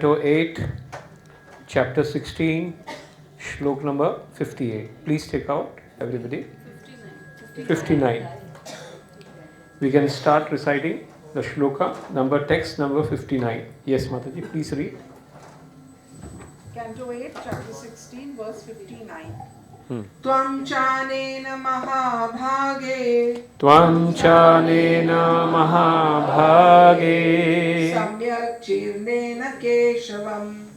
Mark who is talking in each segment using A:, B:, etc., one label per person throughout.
A: Canto 8, Chapter 16, Shlok number 58. Please take out, everybody. 59. We can start reciting the shloka, text number 59. Yes, Mataji, please read.
B: Canto 8, Chapter 16, verse 59. Tvam chanena mahabhage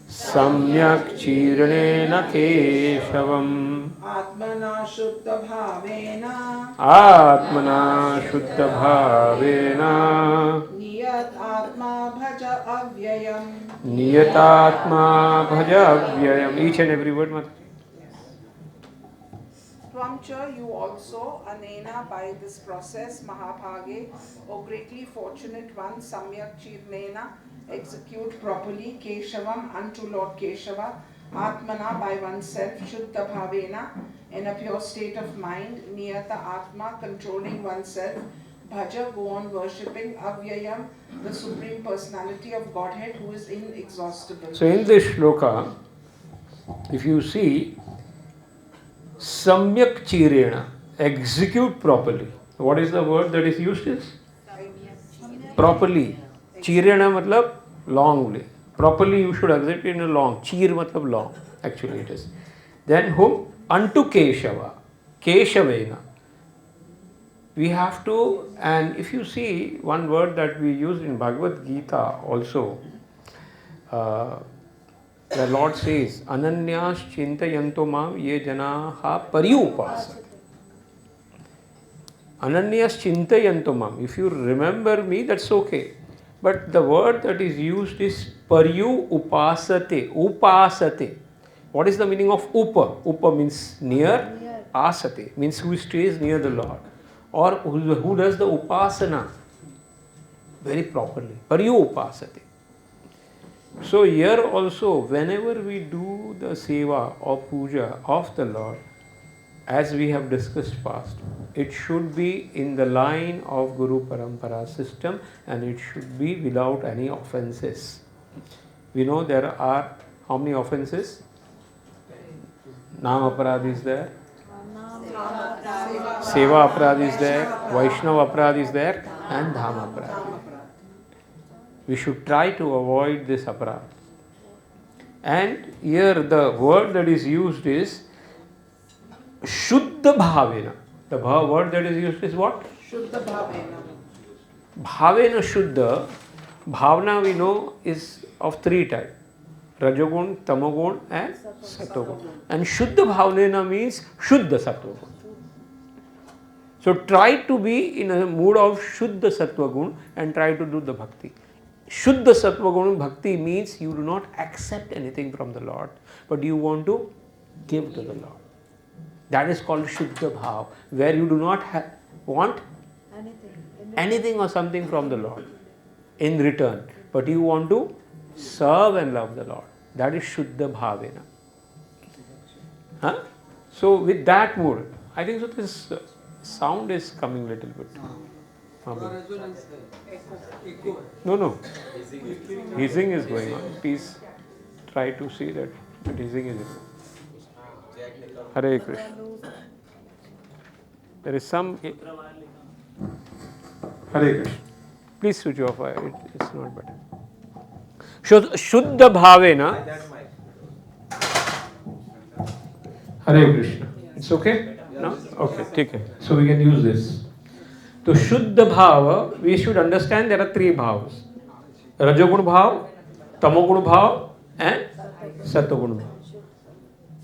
B: samyak chirnena keshavam atmana shuddha bhavena niyat bhaja avyayam. Each and every word, Mataji. Twamcha, you also, Anena, by this process, Mahabhage, O greatly fortunate one, Samyak Chirnena, execute properly, Keshavam, unto Lord Keshava, Atmana, by oneself, Shuddha Bhavena, in a pure state of mind, Niyata Atma, controlling oneself, Bhaja, go on worshipping, Avyayam, the Supreme Personality of Godhead, who is inexhaustible. So in this shloka, if you see, Samyak Chirena, execute properly. What is the word that is used? Is properly. Chirena matlab long way. Properly you should execute in a long. Chir matlab long. Actually it is. Then whom? Unto Keshava. Keshavena. We have to, and if you see one word that we use in Bhagavad-gita also, the Lord says, Ananyas chintayanto mam ye janaha paryupasat. Ananyas chintayanto mam. If you remember me, that's okay. But the word that is used is paryu upasate. Upasate. What is the meaning of upa? Upa means near. Asate means who stays near the Lord. Or who does the upasana very properly. Paryu upasate. So here also, whenever we do the seva or puja of the Lord, as we have discussed past, it should be in the line of Guru Parampara system and it should be without any offenses. We know there are how many offenses? Nam aparadh is there, seva aparadh is there, Vaishnava aparadh is there, and Dham aparadh. We should try to avoid this aparadh. And here the word that is used is Shuddha Bhavena. The word that is used is what? Shuddha Bhavena. Bhavena Shuddha. Bhavana we know is of three types. Rajogun, Tamogun and Satogun. And Shuddha Bhavena means Shuddha Satogun. So try to be in a mood of Shuddha Sattvagun and try to do the bhakti. Shuddha Sattva Guna Bhakti means you do not accept anything from the Lord, but you want to give to the Lord. That is called Shuddha Bhav, where you do not want anything or something from the Lord in return, but you want to serve and love the Lord. That is Shuddha Bhavena. So with that mood, I think so this sound is coming little bit. No. Hissing is going on. Please try to see that hissing is going on. Hare Krishna. There is some. Hare Krishna. Please switch off. It's not better. Shuddha Bhavena. Hare Krishna. It's okay? No? Okay, take it. So we can use this. So Shuddha Bhava, we should understand there are three bhavas. Rajogun Bhav, Tamogun Bhav and Satogun Bhav.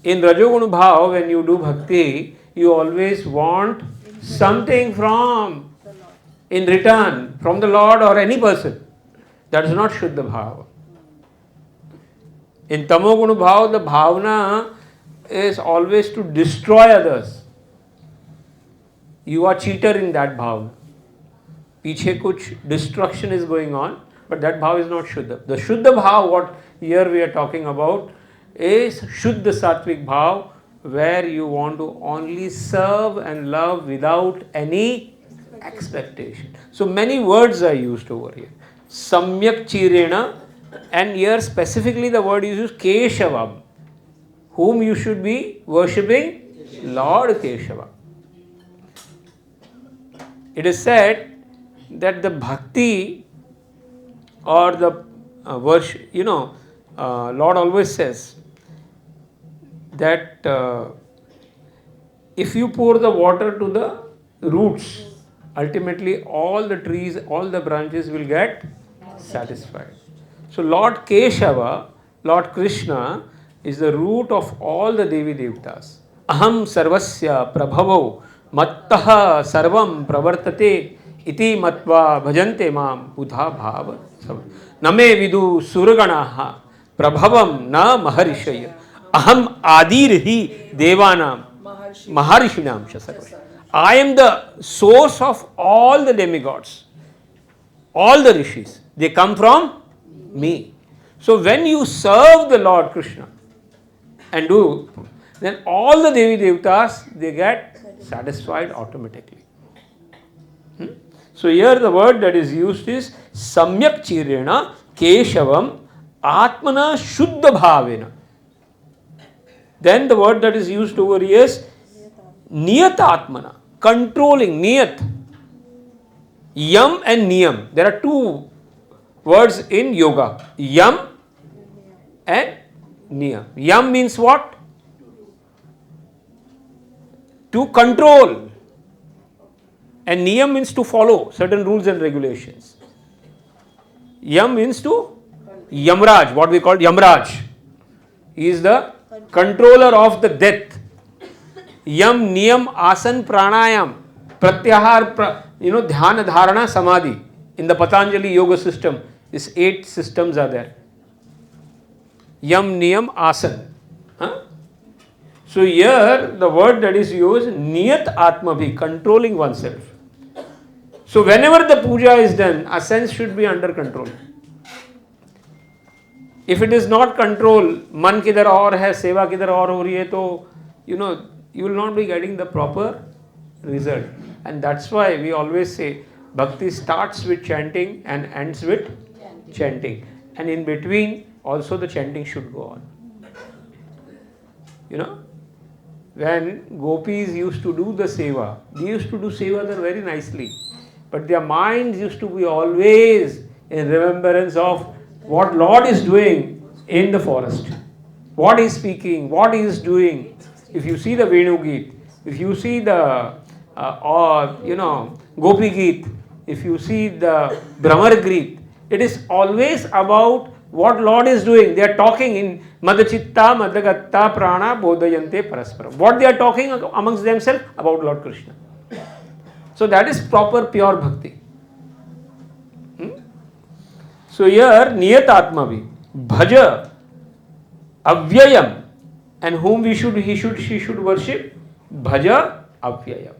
B: In Rajogun Bhav, when you do bhakti, you always want something in return from the Lord or any person. That is not Shuddha Bhava. In Tamogun Bhav, the bhavana is always to destroy others. You are cheater in that bhav. Piche kuch destruction is going on, but that bhav is not Shuddha. The Shuddha bhav, what here we are talking about, is Shuddha Sattvic bhav, where you want to only serve and love without any expectation. So many words are used over here. Samyak Chirena, And here specifically the word is used Keshavam. Whom you should be worshipping? Lord Keshava. It is said that the bhakti or the worship, Lord always says that if you pour the water to the roots, ultimately all the trees, all the branches will get satisfied. So Lord Keshava, Lord Krishna is the root of all the Devi Devtas. Aham sarvasya prabhavo mattaha sarvam pravartate iti matva bhajante mam buddha bhava name vidu suraganaha prabhavam na maharishaya aham adirhi devanam maharishinam shasarva. I am the source of all the demigods, all the rishis. They come from me. So when you serve the Lord Krishna and do, then all the Devi Devtas, they get satisfied automatically. So here the word that is used is Samyak Chirena Keshavam Atmana Shuddha Bhavena. Then the word that is used over here is Niyat Atmana, controlling, Niyat. Yam and Niyam. There are two words in yoga. Yam and Niyam. Yam means what? To control. And Niyam means to follow certain rules and regulations. Yam means to Yamraj, what we call Yamraj. He is the controller of the death. Yam, Niyam, Asan, Pranayam, Pratyahar, Dhyana, Dharana, Samadhi. In the Patanjali yoga system, these 8 systems are there. Yam, Niyam, Asan. So here the word that is used, Niyat Atmabhi, controlling oneself. So whenever the puja is done, a sense should be under control. If it is not control, man kidhar aur hai, seva kidhar aur ho rahi hai, to you will not be getting the proper result. And that's why we always say bhakti starts with chanting and ends with chanting. And in between also the chanting should go on. When gopis used to do the seva, they used to do seva there very nicely. But their minds used to be always in remembrance of what Lord is doing in the forest. What he is speaking, what he is doing. If you see the Venu Geet, if you see the Gopi Geet, if you see the Brahmar Geet, it is always about what Lord is doing. They are talking in Madachitta, Madagatta, Prana, Bodhayante, Paraspara. What they are talking amongst themselves about Lord Krishna. So that is proper pure bhakti. So here Niyat Atmavi, Bhaja, Avyayam, and whom she should worship, Bhaja, Avyayam.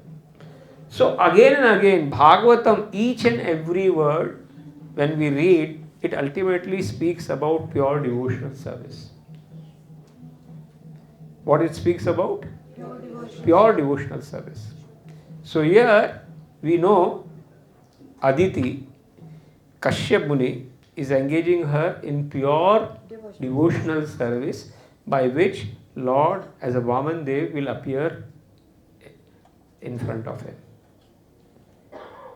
B: So again and again, Bhagavatam, each and every word, when we read, it ultimately speaks about pure devotional service. What it speaks about? Pure devotional service. So here we know Aditi, Kashyap Muni, is engaging her in pure devotional service by which Lord as a Vaman Dev will appear in front of him.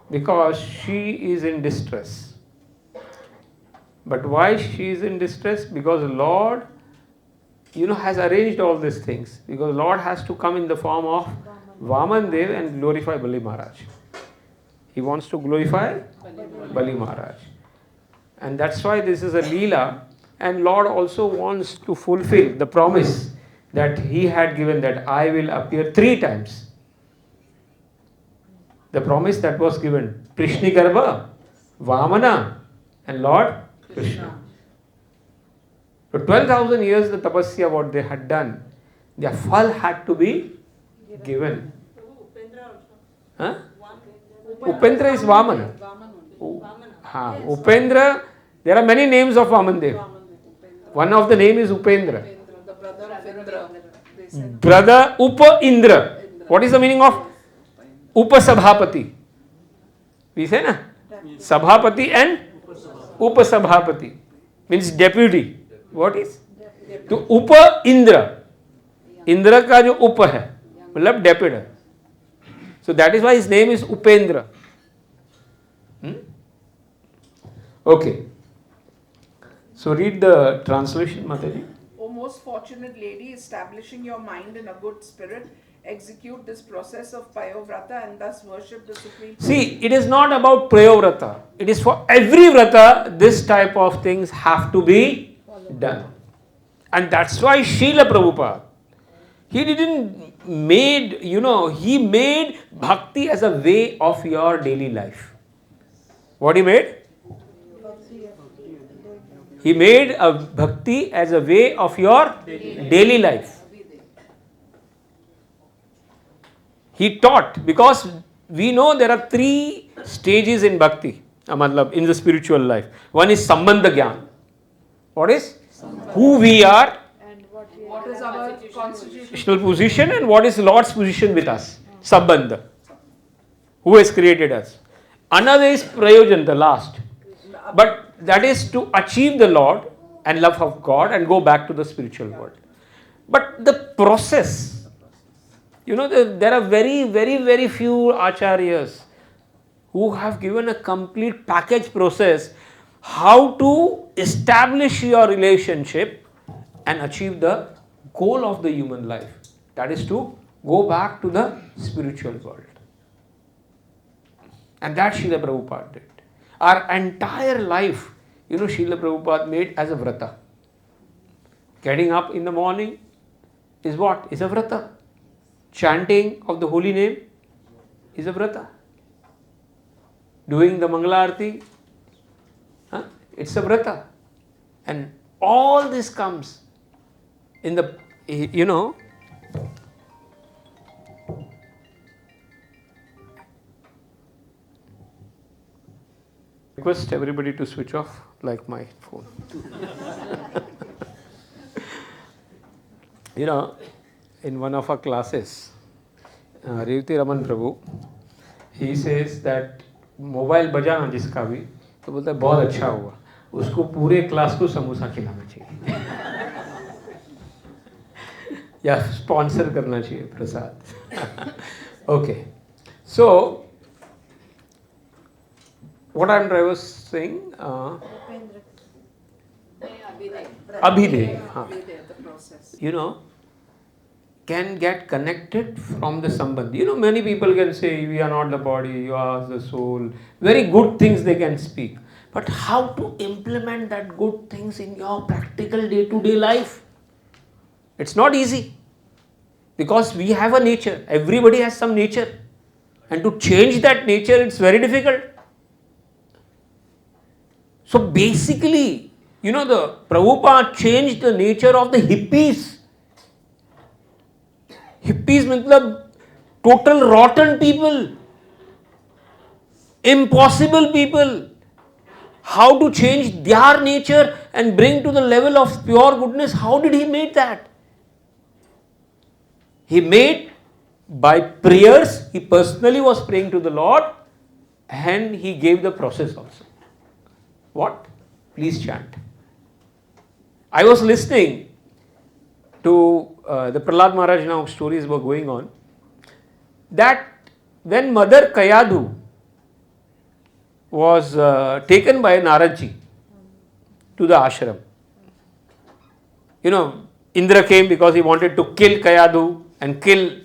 B: Because she is in distress. But why she is in distress? Because Lord, has arranged all these things. Because Lord has to come in the form of Vaman Dev and glorify Bali Maharaj. He wants to glorify Bali Maharaj. And that's why this is a Leela. And Lord also wants to fulfill the promise that he had given, that I will appear 3 times. The promise that was given, Prishni Garbha, Vamana, and Lord Krishna. For 12,000 years the tapasya what they had done, their phal had to be given. Huh? Upendra is Vamana. Upendra, there are many names of Vamandev. One of the name is Upendra. Brother Upa Indra. What is the meaning of Upasabhapati? We say na? Sabhapati and Upasabhapati. means deputy. What is? तो उप इंद्र, इंद्र का जो उप है मतलब deputy. So that is why his name is Upendra. Okay. So read the translation, Mataji.
C: O most fortunate lady, establishing your mind in a good spirit, execute this process of Payovrata and thus worship the Supreme.
B: See, it is not about Prayovrata. It is for every vrata, this type of things have to be done. And that's why Srila Prabhupada, he didn't made, he made bhakti as a way of your daily life. What he made? He made a bhakti as a way of your daily life. He taught, because we know there are 3 stages in bhakti, in the spiritual life. One is sambandha gyan. What is? Who we are,
C: What is our constitution?
B: constitutional position, and what is Lord's position with us. Sambandha. Who has created us. Another is prayojan, the last. But that is to achieve the Lord and love of God and go back to the spiritual world. But the process, there are very, very, very few acharyas who have given a complete package process how to establish your relationship and achieve the goal of the human life. That is to go back to the spiritual world. And that Srila Prabhupada did. Our entire life, Srila Prabhupada made as a vrata. Getting up in the morning is what? Is a vrata. Chanting of the holy name is a vrata. Doing the Mangala arati, it's a vrata. And all this comes in the, request everybody to switch off like my phone. In one of our classes, Revati Raman Prabhu, he says that mobile बजा ना जिसका भी तो बोलता है बहुत अच्छा हुआ, उसको पूरे क्लास को समोसा खिलाना चाहिए या स्पॉन्सर करना चाहिए प्रसाद. Okay, so what I was saying, Abhiday, can get connected from the sambandh. Many people can say we are not the body, you are the soul. Very good things they can speak. But how to implement that good things in your practical day-to-day life? It's not easy. Because we have a nature. Everybody has some nature. And to change that nature, it's very difficult. So basically, the Prabhupada changed the nature of the hippies. Hippies means total rotten people, impossible people. How to change their nature and bring to the level of pure goodness? How did he make that? He made by prayers. He personally was praying to the Lord and he gave the process also. What? Please chant. I was listening to the Prahlad Maharaj now stories were going on, that when Mother Kayadu was taken by Naradji to the ashram, Indra came because he wanted to kill Kayadu and kill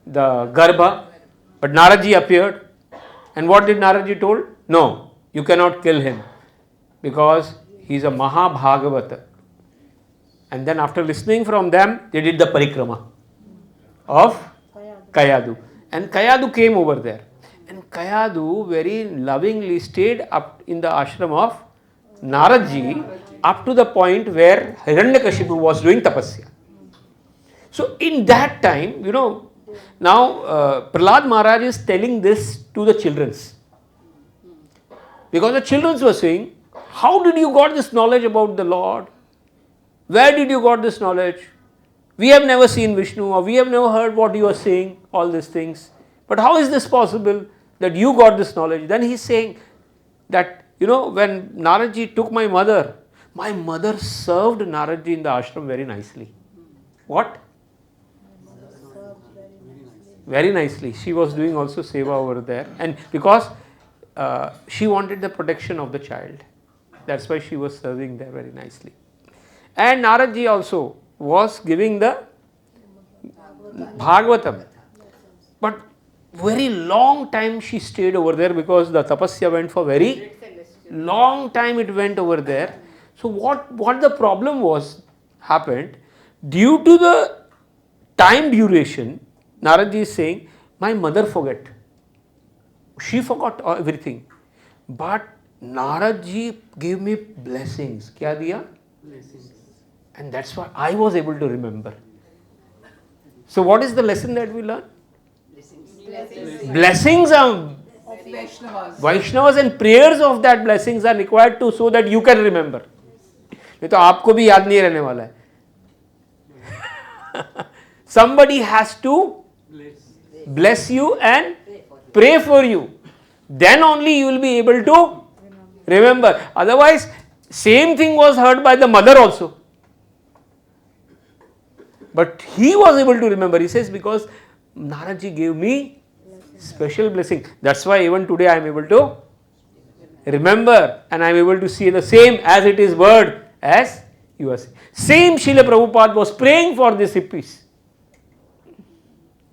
B: the Garbha, but Naradji appeared, and what did Naradji told? No, you cannot kill him because he is a Mahabhagavata. And then after listening from them, they did the parikrama of Kayadu. And Kayadu came over there. And Kayadu very lovingly stayed up in the ashram of Naradji up to the point where Hiranyakashipu was doing tapasya. So in that time, now Prahlad Maharaj is telling this to the children. Because the children were saying, how did you got this knowledge about the Lord? Where did you got this knowledge? We have never seen Vishnu, or we have never heard what you are saying, all these things. But how is this possible that you got this knowledge? Then he is saying that, when Naradji took my mother, My mother served Naradji in the ashram very nicely. What? Very nicely. She was doing also seva over there, and because she wanted the protection of the child, that's why she was serving there very nicely. And Naradji also was giving the Bhagavatam, but very long time she stayed over there because the tapasya went for very long time. It went over there. So what the problem was happened due to the time duration. Naradji is saying, my mother forgot. She forgot everything. But Naradji gave me blessings. Kya diya? Blessings. And that's why I was able to remember. So what is the lesson that we learn? Blessings are Vaishnavas, and prayers of that blessings are required to so that you can remember. नहीं तो आपको भी याद नहीं रहने वाला है. Somebody has to bless you and pray for you. Then only you will be able to remember. Otherwise, same thing was heard by the mother also. But he was able to remember. He says, because Naradji gave me special blessing. That's why even today I am able to remember and I am able to see the same as it is word as you are saying. Same Srila Prabhupada was praying for these hippies.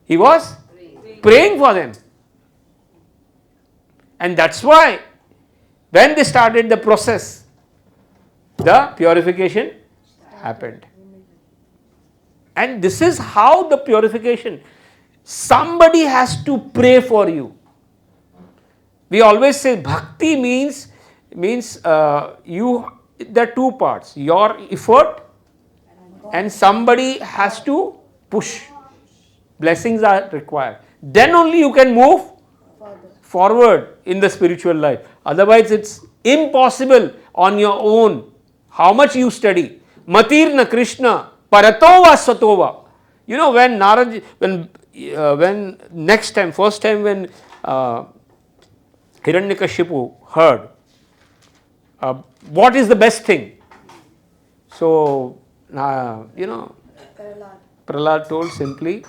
B: He was praying for them. And that's why when they started the process, the purification happened. And this is how the purification, somebody has to pray for you. We always say bhakti means you, there are two parts, your effort and somebody has to push. Blessings are required. Then only you can move forward in the spiritual life. Otherwise it's impossible on your own. How much you study. Matirna Krishna Paratova Satova. You know when Narad, when next time, first time when Hiranyakashipu heard what is the best thing. So, Prahlad told simply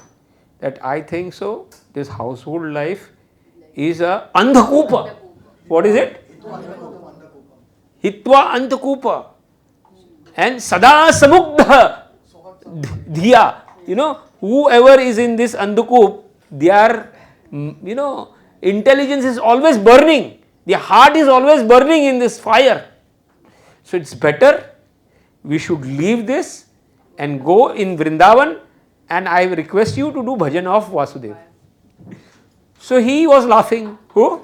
B: that I think so, this household life is a Andhakupa. What is it? Hitva Andhakupa. And Sada Samugdha Dhiya. Whoever is in this Andhakup, their, intelligence is always burning. Their heart is always burning in this fire. So it's better we should leave this and go in Vrindavan, and I request you to do bhajan of Vasudev. So he was laughing. Who?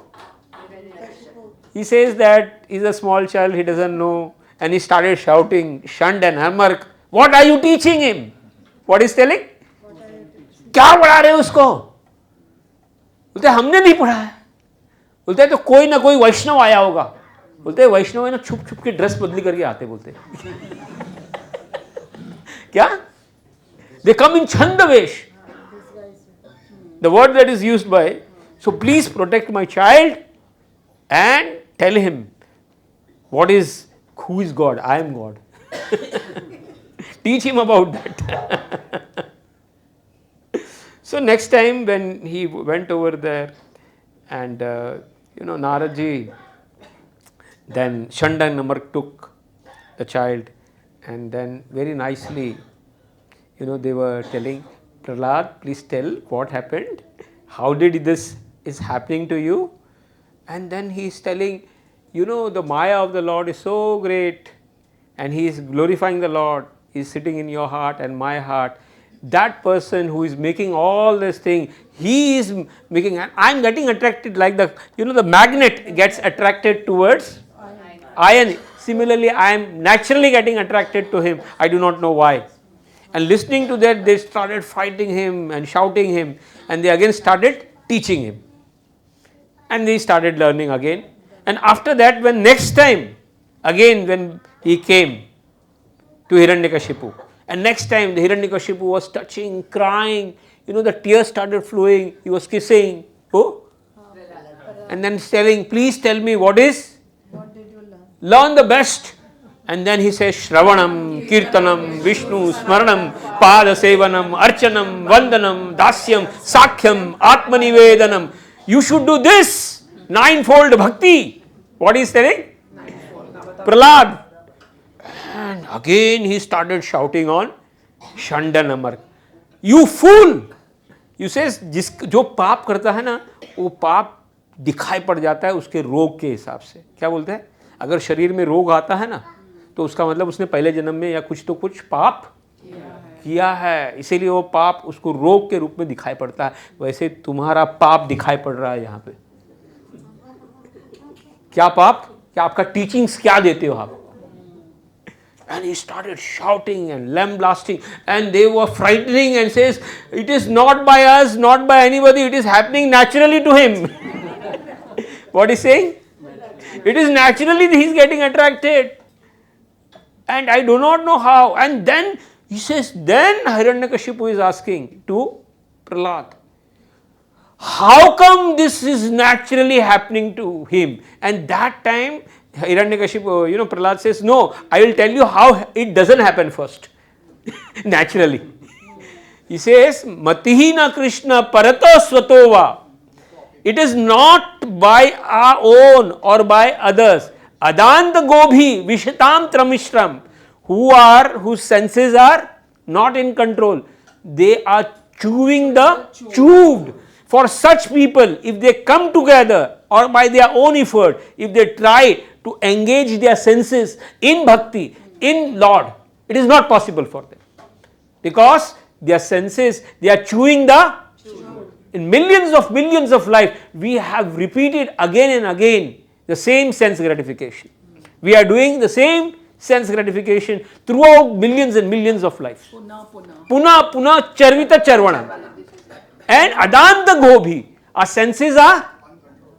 B: He says that he's a small child, he doesn't know, and he started shouting, Shand and Hamark, what are you teaching him? What is telling? क्या पढ़ा रहे हो उसको? बोलते हमने नहीं पढ़ा है. बोलते तो कोई ना कोई वैष्णव आया होगा. बोलते वैष्णव है ना छुप छुप के ड्रेस बदली करके आते. बोलते क्या? They come in Chandavesh. The word that is used by, so please protect my child and tell him who is God. I am God. Teach him about that. So next time when he went over there and Naradji, then Shandan Namark took the child and then very nicely, they were telling, Prahlad, please tell what happened, how did this is happening to you? And then he is telling, the Maya of the Lord is so great and he is glorifying the Lord, he is sitting in your heart and my heart. That person who is making all this thing, he is making, I am getting attracted like the magnet gets attracted towards iron. Similarly, I am naturally getting attracted to him. I do not know why. And listening to that, they started fighting him and shouting him, and they again started teaching him. And they started learning again. And after that, when next time, again when he came to Hiranyakashipu, and next time the Hiranyakashipu was touching, crying, the tears started flowing, he was kissing. Who? And then telling, please tell me what did you learn? Learn the best. And then he says Shravanam, Kirtanam, Vishnu, Smaranam, Pada Sevanam, Archanam, Vandanam, Dasyam, Sakhyam, Atmanivedanam. You should do this ninefold bhakti. What is saying? Prahlad. And again he started shouting on Shandanamar. You fool! You says जो पाप करता है ना वो पाप दिखाई पड़ जाता है उसके रोग के हिसाब से. क्या बोलते हैं? अगर शरीर में रोग आता है ना तो उसका मतलब उसने पहले जन्म में या कुछ तो कुछ पाप किया है, इसीलिए वो पाप उसको रोग के रूप में दिखाई पड़ता है. वैसे तुम्हारा पाप दिखाई पड़ रहा है यहाँ पे. क्या पाप? क्या आपका टीचिंग्स क्या देते हो आप? And he started shouting and lambasting and they were frightening and says, it is not by us, not by anybody, it is happening naturally to him. What is saying? It is naturally he is getting attracted. And I do not know how. And then he says, then Hiranyakashipu is asking to Prahlad, how come this is naturally happening to him? And that time Hiranyakashipu, Prahlad says, no, I will tell you how it doesn't happen first. Naturally. He says, Matihina Krishna Parato Svatova. It is not by our own or by others. Adanta Gobhi Vishatam Tramishram, whose senses are not in control. They are chewing the chewed. For such people, if they come together or by their own effort, if they try to engage their senses in bhakti, in Lord, it is not possible for them. Because their senses, they are chewing the in millions of life, we have repeated again and again the same sense gratification. We are doing the same sense gratification throughout millions and millions of lives. Puna charvita charvana. And adanta gobhi, our senses are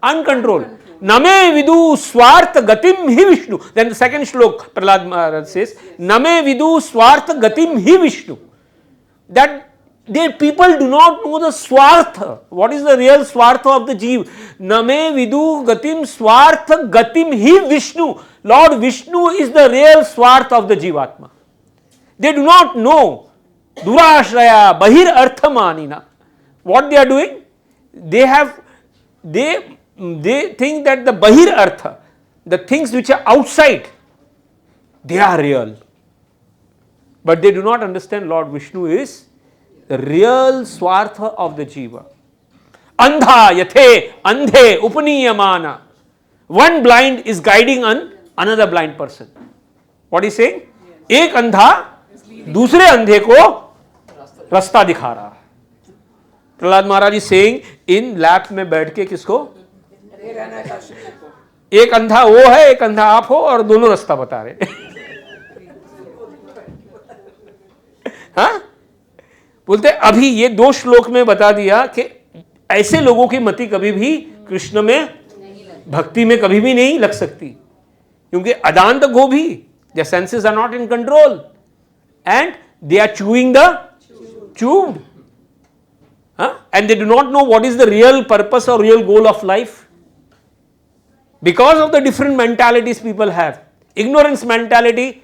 B: uncontrolled. Name vidu swartha gatim hi Vishnu. Then the second shlok, Prahlad Maharaj says, Name vidu swartha gatim hi Vishnu. That people do not know the swartha. What is the real swartha of the jeev? Name vidu gatim swartha gatim hi Vishnu. Lord Vishnu is the real swartha of the jivatma. They do not know. Durashraya bahir arthamanina. What they are doing? They think that the bahir artha, the things which are outside, they are real. But they do not understand Lord Vishnu is the real swartha of the jiva. Andha yathe andhe upaniyamana. One blind is guiding another blind person. What is saying? एक अंधा दूसरे अंधे को रास्ता दिखा रहा है. प्रहलाद महाराज is saying in lap में बैठ के किसको? एक अंधा वो है, एक अंधा आप हो और दोनों रास्ता बता रहे. हाँ, बोलते अभी ये दो श्लोक में बता दिया कि ऐसे लोगों की मति कभी भी कृष्ण में भक्ति में कभी भी नहीं लग सकती, क्योंकि अदांत गोभी, their senses are not in control and they are chewing the chewed. And they do not know what is the real purpose or real goal of life. Because of the different mentalities people have. Ignorance mentality,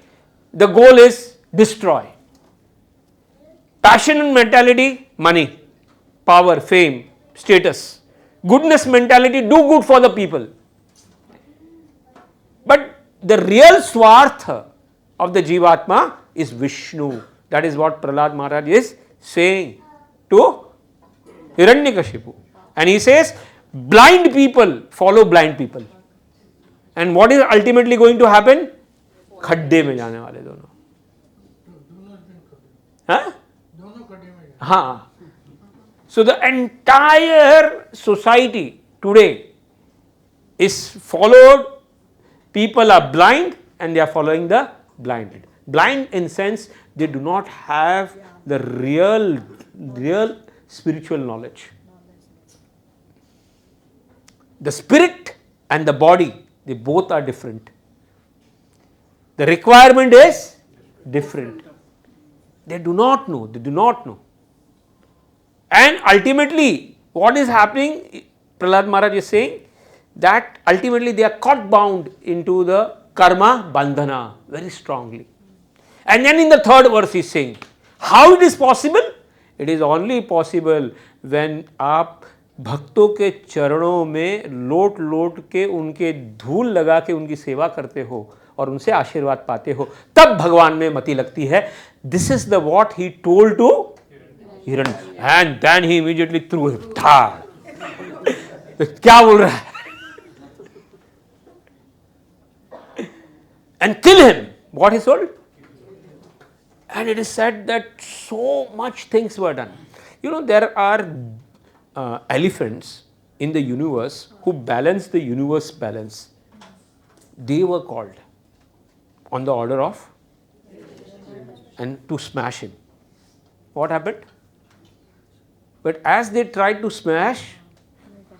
B: the goal is destroy. Passion mentality, money, power, fame, status. Goodness mentality, do good for the people. But the real swartha of the jivatma is Vishnu. That is what Prahlad Maharaj is saying to Hiranyakashipu. And he says, blind people follow blind people. And what is ultimately going to happen? खड्डे में जाने वाले दोनों. हाँ? हाँ. So the entire society today is followed. People are blind and they are following the blind. Blind in sense they do not have the real spiritual knowledge. The spirit and the body, they both are different. The requirement is different. They do not know. And ultimately, what is happening? Prahlad Maharaj is saying that ultimately they are caught bound into the karma bandhana very strongly. And then in the third verse he is saying, how it is possible? It is only possible when आप भक्तों के चरणों में लोट लोट के उनके धूल लगा के उनकी सेवा करते हो और उनसे आशीर्वाद पाते हो, तब भगवान में मति लगती है. This is the what he told to Hiranya, and then he immediately threw him. क्या बोल रहा है? And kill him, what he told. And it is said that so much things were done. You know, there are elephants in the universe who balance the universe balance. They were called on the order of and to smash him. What happened? But as they tried to smash,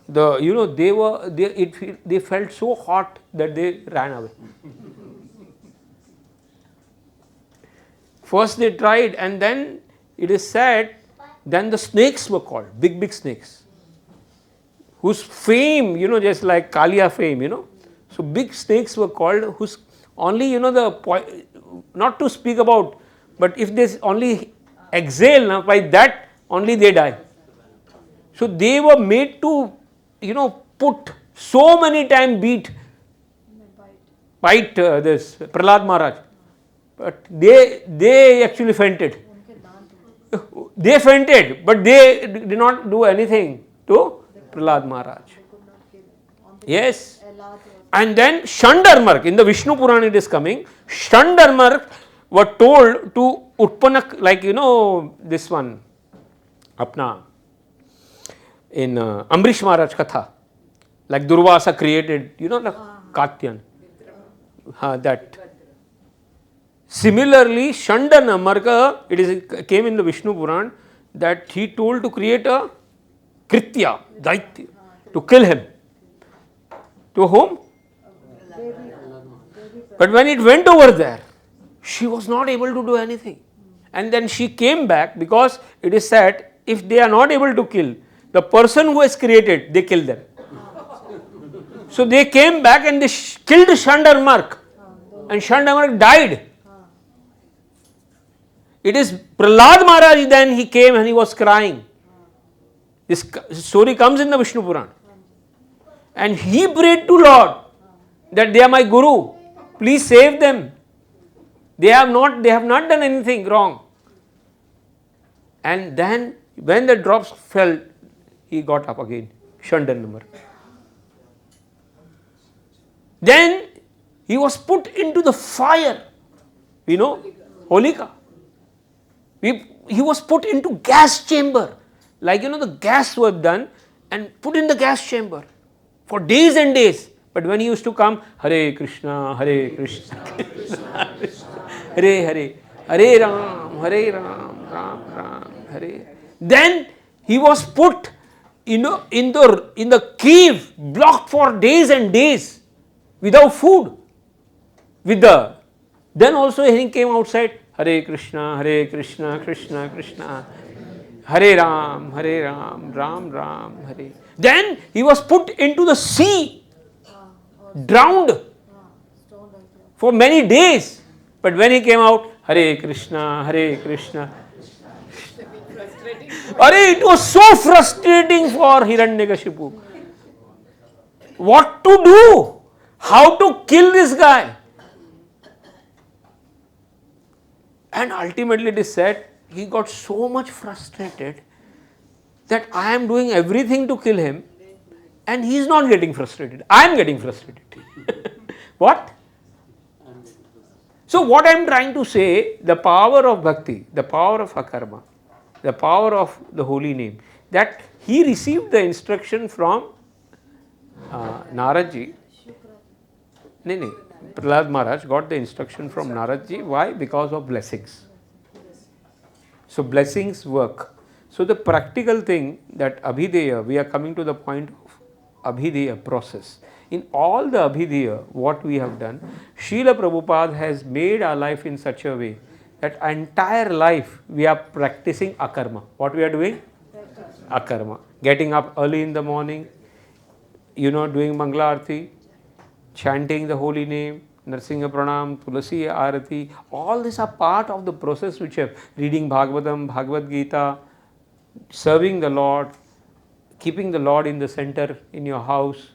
B: they felt so hot that they ran away. First they tried, and then it is said, then the snakes were called, big snakes, whose fame, just like Kalia fame, So big snakes were called, whose only, not to speak about, but if they only exhale, now by that only they die. So they were made to, put so many times bite this Prahlad Maharaj. But they actually fainted. They fainted, but they did not do anything to Prahlad Maharaj. Yes. And then Shandarmark, in the Vishnu Purana it is coming, Shandarmark were told to Utpanak, like this one, Apna, in Ambrish Maharaj Katha, like Durvasa created, like Katyan, that. Similarly, Shandarmarka, it came in the Vishnu Puran that he told to create a Kritya, Daitya, to kill him. To whom? But when it went over there, she was not able to do anything. And then she came back, because it is said, if they are not able to kill, the person who has created, they kill them. So they came back and they killed Shandarmark, and Shandarmark died. It is Prahlad Maharaj, then he came and he was crying. This story comes in the Vishnu Puran. And he prayed to Lord that they are my Guru, please save them. They have not done anything wrong. And then when the drops fell, he got up again, Shandarmark. Then he was put into the fire, Holika. He was put into gas chamber, like the gas was done and put in the gas chamber for days and days. But when he used to come, Hare Krishna, Krishna Hare Hare, Hare Ram, Ram Ram, Hare. Then he was put, in the cave, blocked for days and days without food. Then also he came outside. Hare Krishna, Krishna Krishna, Hare Ram, Ram Ram, Hare. Then he was put into the sea, drowned for many days. But when he came out, Hare Krishna, Krishna. It was so frustrating for Hiranyakashipu. What to do? How to kill this guy? And ultimately it is said, he got so much frustrated that I am doing everything to kill him and he is not getting frustrated. I am getting frustrated. What? So what I am trying to say, the power of bhakti, the power of akarma, the power of the holy name, that he received the instruction from Naradji. Prahlad Maharaj got the instruction from Naradji. Why? Because of blessings. So blessings work. So the practical thing that Abhideya, we are coming to the point of Abhideya process. In all the Abhideya, what we have done, Srila Prabhupada has made our life in such a way that entire life we are practicing akarma. What we are doing? Akarma. Getting up early in the morning, doing Mangala arati, chanting the holy name, Narsingha Pranam, Tulsi Arati, all these are part of the process which have reading Bhagavatam, Bhagavad-gita, serving the Lord, keeping the Lord in the center in your house,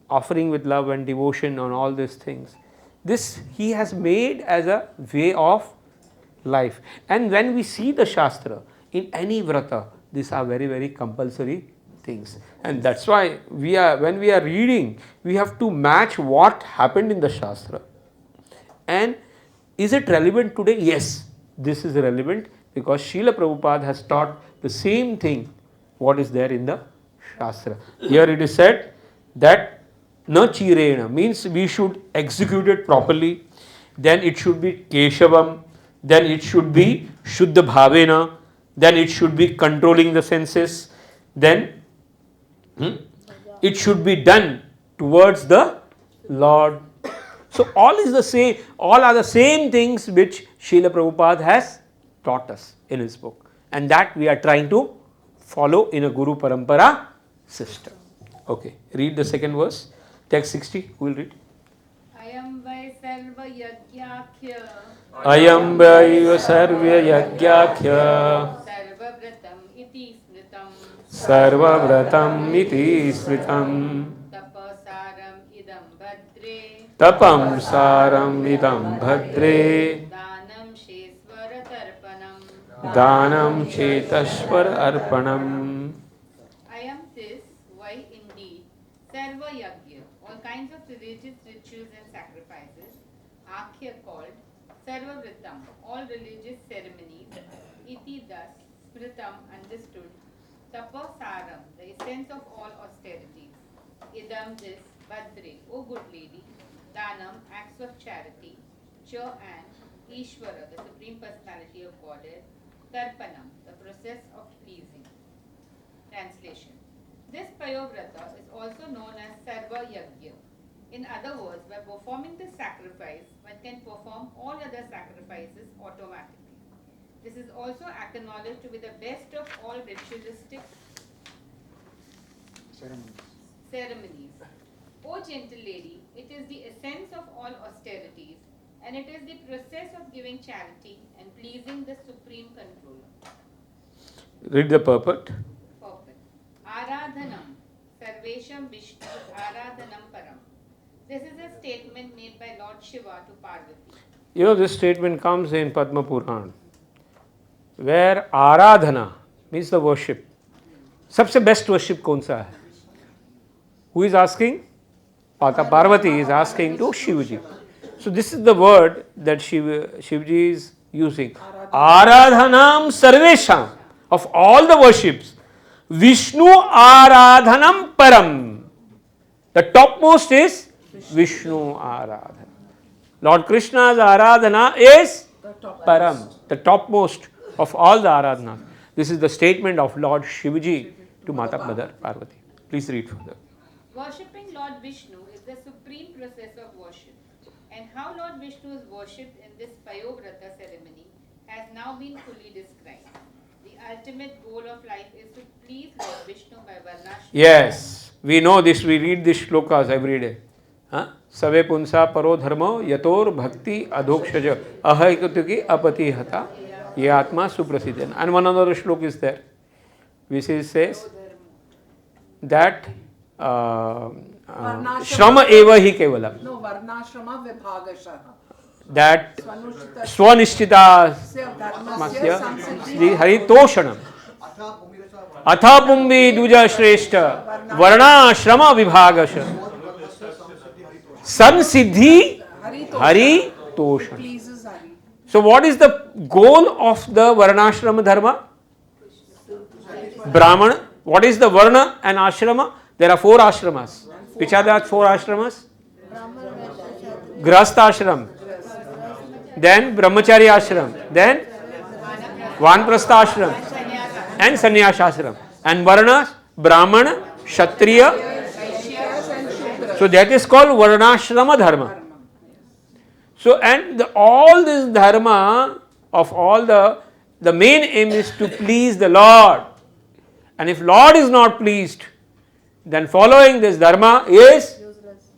B: offering with love and devotion on all these things. This he has made as a way of life. And when we see the Shastra, in any vrata, these are very, very compulsory things. And that's why when we are reading, we have to match what happened in the Shastra. And is it relevant today? Yes, this is relevant because Srila Prabhupada has taught the same thing what is there in the Shastra. Here it is said that na chirena means we should execute it properly, then it should be keshavam, then it should be shuddha bhavena, then it should be controlling the senses, then it should be done towards the Lord. So all are the same things which Srila Prabhupada has taught us in his book, and that we are trying to follow in a Guru Parampara system. Okay, read the second verse, text 60, who will read?
D: Ayam vai sarva yajnakhya
B: Ayam vaiva sarva yajnakhya
D: sarva vratam iti smritam
B: sarva vratam iti smritam
D: tapasaram idam bhadre
B: tapam saram idam bhadre
D: danam shesvara tarpanam.
B: danam chetashvar arpanam.
D: I am this, why indeed, sarva yajna, all kinds of religious rituals and sacrifices, akhya called, sarva vratam, all religious ceremonies, iti thus, smritam understood, tapasaram, the essence of all austerities, idam this, bhadre, O good lady, danam, acts of charity, cha and Ishvara, the Supreme Personality of Godhead, tarpanam, the process of pleasing. Translation. This Payovrata is also known as Sarva Yajna. In other words, by performing this sacrifice, one can perform all other sacrifices automatically. This is also acknowledged to be the best of all ritualistic ceremonies. O gentle lady, it is the essence of all austerities, and it is the process of giving charity and pleasing the Supreme Controller.
B: Read the purport.
D: Perfect. Aradhanam, Sarvesham Vishnu Aradhanam Param. This is a statement made by Lord Shiva to Parvati.
B: You know, this statement comes in Padma Puran, where Aradhana means the worship. सबसे best worship कौन सा है? Who is asking? Parvati is asking to Shivaji. So this is the word that Shivaji is using. Aradhanam Sarvesham, of all the worships, Vishnu Aradhanam Param. The topmost is Vishnu Aradhana. Lord Krishna's Aradhana is Param, the topmost of all the Aradhanas. This is the statement of Lord Shivaji to Mata Mother Parvati. Please read further.
D: Worshipping Lord Vishnu is the supreme process of worship. And how Lord Vishnu is worshipped in this Payovrata ceremony has now been fully described. The ultimate goal of life is to please Lord Vishnu by Varnashram.
B: Yes, we know this, we read these shlokas every day. Save punsa paro dharmo yator bhakti adhokshaja ahaikatuki apati hata ye atma suprasiddhan. And one another shlok is there, which says that Shrama eva hi kevalam.
C: No, Varnashrama Vibhagashaha.
B: That Swanishchita Masya Haritoshanam Atha Pumbi Duja Shreshta Varna Shrama Vibhagasha San Siddhi Hari Toshan.
C: Pleases Hari.
B: So what is the goal of the Varnashrama Dharma? Brahmana. What is the Varna and Ashrama? There are 4 ashramas. Which are the 4 ashramas? Grahastha ashram, then Brahmachari ashram, then Vanprastha ashram and Sannyas ashram. And Varnas, Brahmana, Kshatriya. So that is called Varnashrama Dharma. So and all this Dharma of all the main aim is to please the Lord. And if Lord is not pleased, then following this Dharma is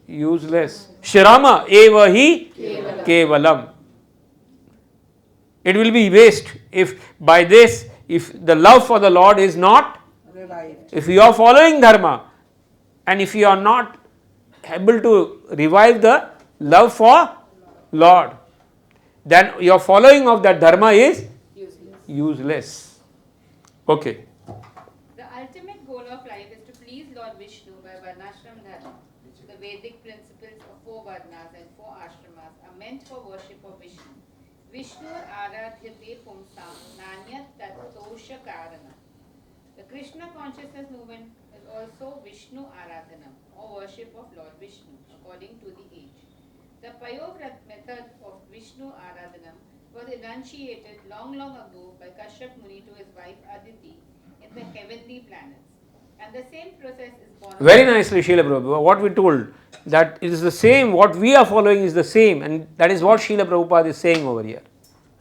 B: useless. Shrama eva hi kevalam. It will be waste if by this, if the love for the Lord is not,
C: Revived.
B: if you are following dharma and if you are not able to revive the love for Lord, then your following of that dharma is useless. Okay.
D: The ultimate goal of life is to please Lord Vishnu by Varnashram Dharma. The Vedic principles of 4 Varnas and 4 Ashramas are meant for worship of Vishnu. Vishnu aradhyate pumsam nanyat tattosha karana. The Krishna consciousness movement is also Vishnu Aradhanam, or worship of Lord Vishnu, according to the age. The Payovrat method of Vishnu Aradhanam was enunciated long ago by Kashyap Muni to his wife Aditi in the heavenly planets. And the same process is born.
B: Very nicely, Srila Prabhupada. What we told, that it is the same, what we are following is the same, and that is what Srila Prabhupada is saying over here.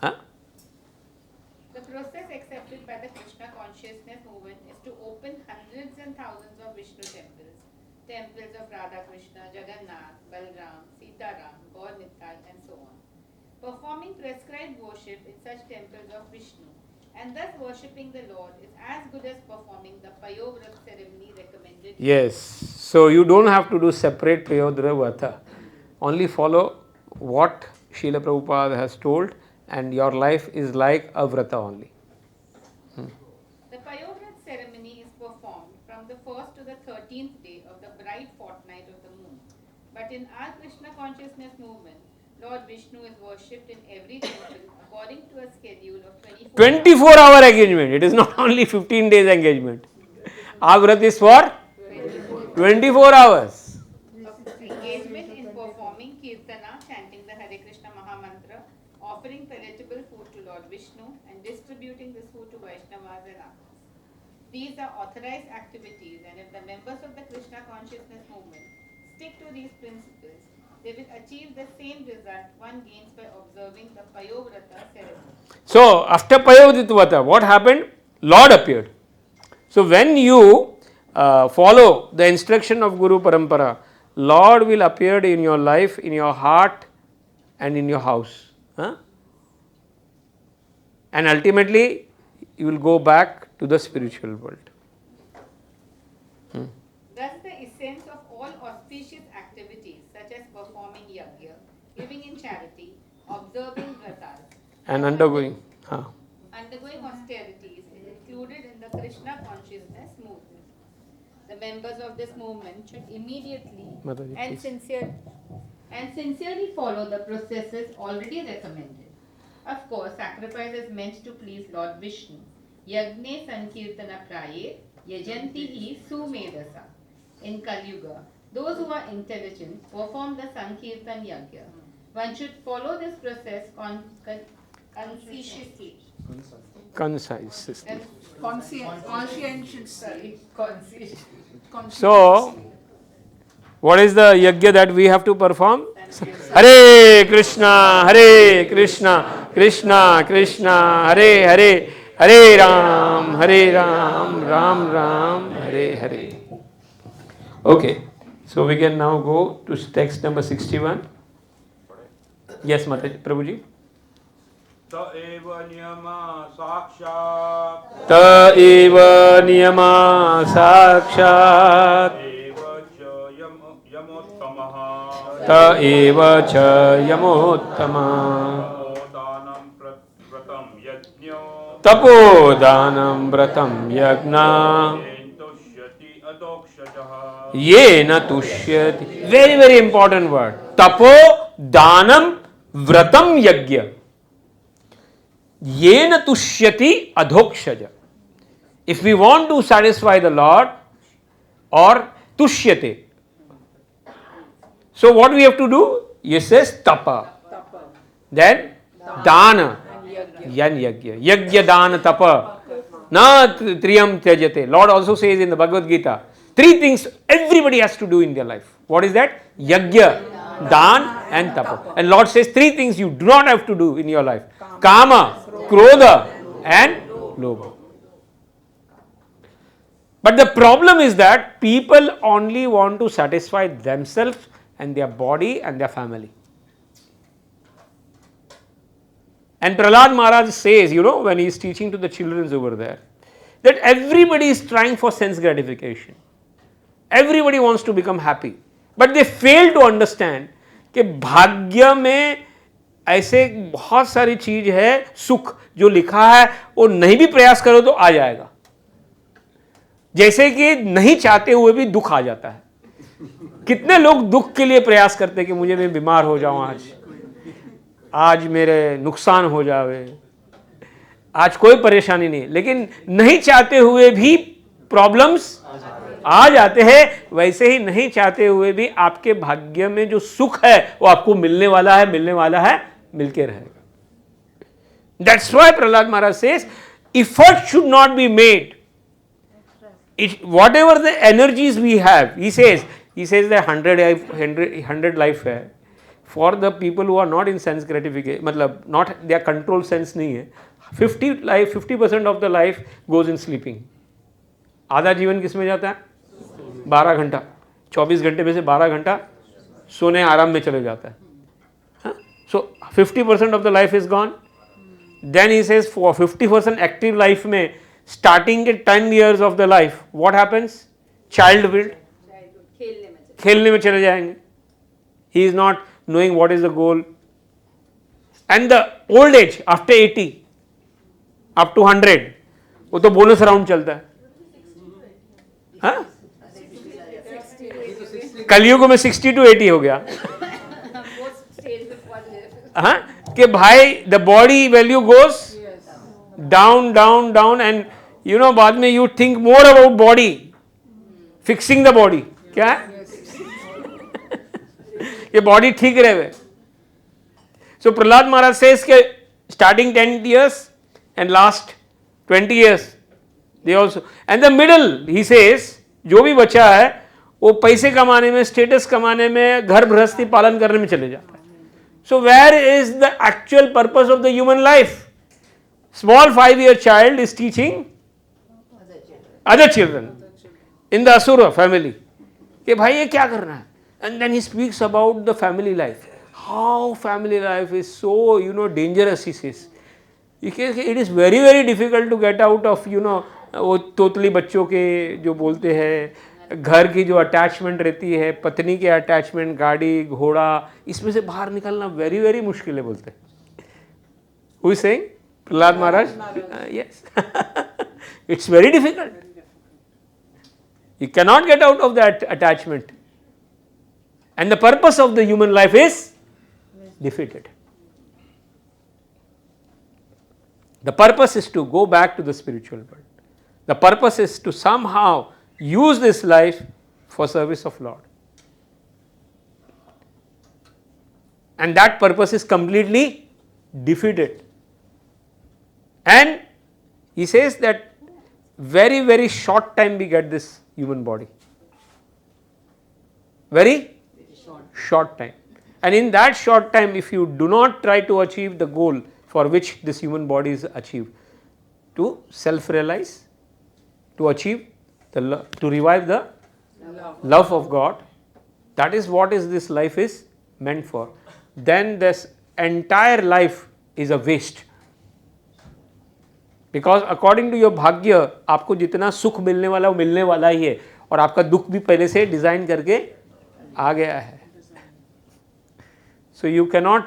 B: Huh?
D: The process accepted by the Krishna consciousness movement is to open hundreds and thousands of Vishnu temples, temples of Radha Krishna, Jagannath, Balram, Sitaram, Gaur Nitai, and so on. Performing prescribed worship in such temples of Vishnu and thus worshipping the Lord is as good as performing the Payovrat ceremony recommended.
B: Yes. So you don't have to do separate Payodra Vrata. Only follow what Srila Prabhupada has told, and your life is like a Vrata only.
D: The Payovrat ceremony is performed from the 1st to the 13th day of the bright fortnight of the moon. But in our Krishna consciousness movement, Lord Vishnu is worshipped in every temple according to a schedule of
B: 24-hour engagement. It is not only 15 days engagement. Our Vrata is for 24 hours.
D: Engagement in performing Kirtana, chanting the Hare Krishna Mahamantra, offering palatable food to Lord Vishnu, and distributing this food to Vaishnavas and others. These are authorized activities, and if the members of the Krishna consciousness movement stick to these principles, they will achieve the same result one gains by observing the Payovrata ceremony.
B: So, after Payodhitvata, what happened? Lord appeared. So, when you follow the instruction of Guru Parampara, Lord will appear in your life, in your heart, and in your house. Huh? And ultimately, you will go back to the spiritual world.
D: Thus, the essence of all auspicious activities, such as performing yajna, giving in charity, observing vratas,
B: And undergoing.
D: undergoing austerities, is included in the Krishna consciousness movement. The members of this movement should immediately
B: Mataji,
D: and sincerely follow the processes already recommended. Of course, sacrifice is meant to please Lord Vishnu. Yagne Sankirtana Praye Yajantihi Sumedasa. In Kali Yuga, those who are intelligent perform the Sankirtan Yajna. One should follow this process conscientiously.
B: Concisely.
C: Conscientiously.
B: So, what is the yajna that we have to perform? Hare Krishna, Hare Krishna, Krishna Krishna, Hare Hare, Hare Ram, Ram Ram, Hare Hare. Okay, so we can now go to text number 61. Yes, Mataji, Prabhuji.
E: Ta eva niyama sakshat
B: Ta eva niyama sakshat
E: eva cha yamottamaha
B: ta eva cha yamottama
E: tapodanam vratam yajño
B: tapodanam vratam yagna
E: entushyati adokshajaha.
B: yena tushyati. Very important word. Tapodanam vratam yagya. Yena tushyati adhokshaja. If we want to satisfy the Lord, or tushyate, so what we have to do? He says tapa. Then dana. Yan yagya. Yagya dana tapa. Na triyam tyajate. Lord also says in the Bhagavad-gita, 3 things everybody has to do in their life. What is that? Yagya, dan and tapa. And Lord says 3 things you do not have to do in your life. Kama, Krodha and Lobha. But the problem is that people only want to satisfy themselves and their body and their family. And Prahlad Maharaj says, when he is teaching to the children over there, that everybody is trying for sense gratification. Everybody wants to become happy. But they fail to understand कि भाग्य में ऐसे बहुत सारी चीज है, सुख जो लिखा है वो नहीं भी प्रयास करो तो आ जाएगा. जैसे कि नहीं चाहते हुए भी दुख आ जाता है. कितने लोग दुख के लिए प्रयास करते हैं कि मुझे मैं बीमार हो जाऊं, आज मेरे नुकसान हो जावे, आज कोई परेशानी नहीं, लेकिन नहीं चाहते हुए भी प्रॉब्लम्स आ जाते हैं. वैसे ही नहीं चाहते हुए भी आपके भाग्य में जो सुख है वो आपको मिलने वाला है, मिलके रहेगा. That's why Prahlad Maharaj says effort should not be made. Whatever the energies we have, he says that 100 life है for the people who are not in sense gratification, मतलब not their control sense नहीं है. 50% of the life goes in sleeping. आधा जीवन किस में जाता है? 12 घंटा. 24 घंटे में से 12 घंटा सोने आराम में चले जाता है. So 50% of the life is gone. Then he says for 50% active life में starting at 10 years of the life, what happens? Child will खेलने में चले जाएंगे. He is not knowing what is the goal. And the old age after 80 up to 100 वो तो bonus round चलता है. हाँ, कलयुग में 60 to 80 हो गया. हाँ, कि भाई the body value goes down and बाद में you think more about body, fixing the body. क्या है? ये body ठीक रहे. So Prahlad Maharaj says कि starting 10 years and last 20 years they also, and the middle he says जो भी बचा है वो पैसे कमाने में, स्टेटस कमाने में, घर गृहस्थी पालन करने में चले जाता है. So where is the actual purpose of the human life? Small 5-year child is teaching other children in the Asura family कि भाई ये क्या करना है. And then he speaks about the family life. How family life is so dangerous, he says. It is very very difficult to get out of वो तोतली बच्चों के जो बोलते हैं, घर की जो अटैचमेंट रहती है, पत्नी के अटैचमेंट, गाड़ी घोड़ा, इसमें से बाहर निकलना वेरी वेरी मुश्किल है बोलते हैं. Who is saying? Prahlad Maharaj? Yes. It's very difficult. You cannot get out of that attachment. And the purpose of the human life is defeated. The purpose is to go back to the spiritual world. The purpose is to somehow use this life for service of Lord. And that purpose is completely defeated. And he says that very very short time we get this human body. Very short time. And in that short time, if you do not try to achieve the goal for which this human body is achieved, to self-realize, to achieve to revive the love of God, that is what this life is meant for, then this entire life is a waste. Because according to your bhagya, आपको जितना सुख मिलने वाला वो मिलने वाला ही है, और आपका दुख भी पहले से डिजाइन करके आ गया है. So you cannot,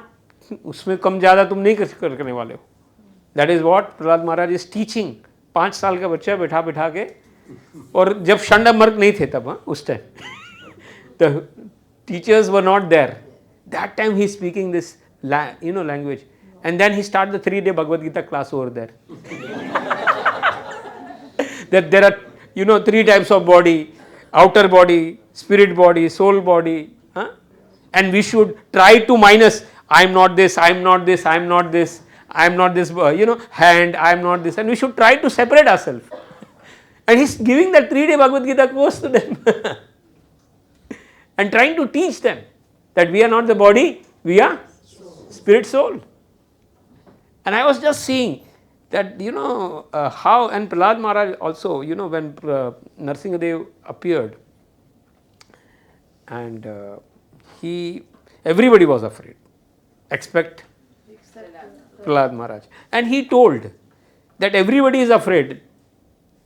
B: उसमें कम ज़्यादा तुम नहीं करने वाले हो. That is what Prahlad Maharaj is teaching. 5 साल का बच्चा बैठा के, और जब षंडमर्क नहीं थे तब, उस time the teachers were not there. That time he is speaking this language, and then he started the 3-day Bhagavad-gita class over there. That there are 3 types of body: outer body, spirit body, soul body. And we should try to minus, I am not this, I am not this, I am not this, I am not this, hand, I am not this, and we should try to separate ourselves. And he is giving that 3-day Bhagavad-gita course to them and trying to teach them that we are not the body, we are spirit, soul. And I was just seeing that how, and Prahlad Maharaj also, when Narsingadev appeared, and everybody was afraid, except Prahlad Maharaj. And he told that everybody is afraid.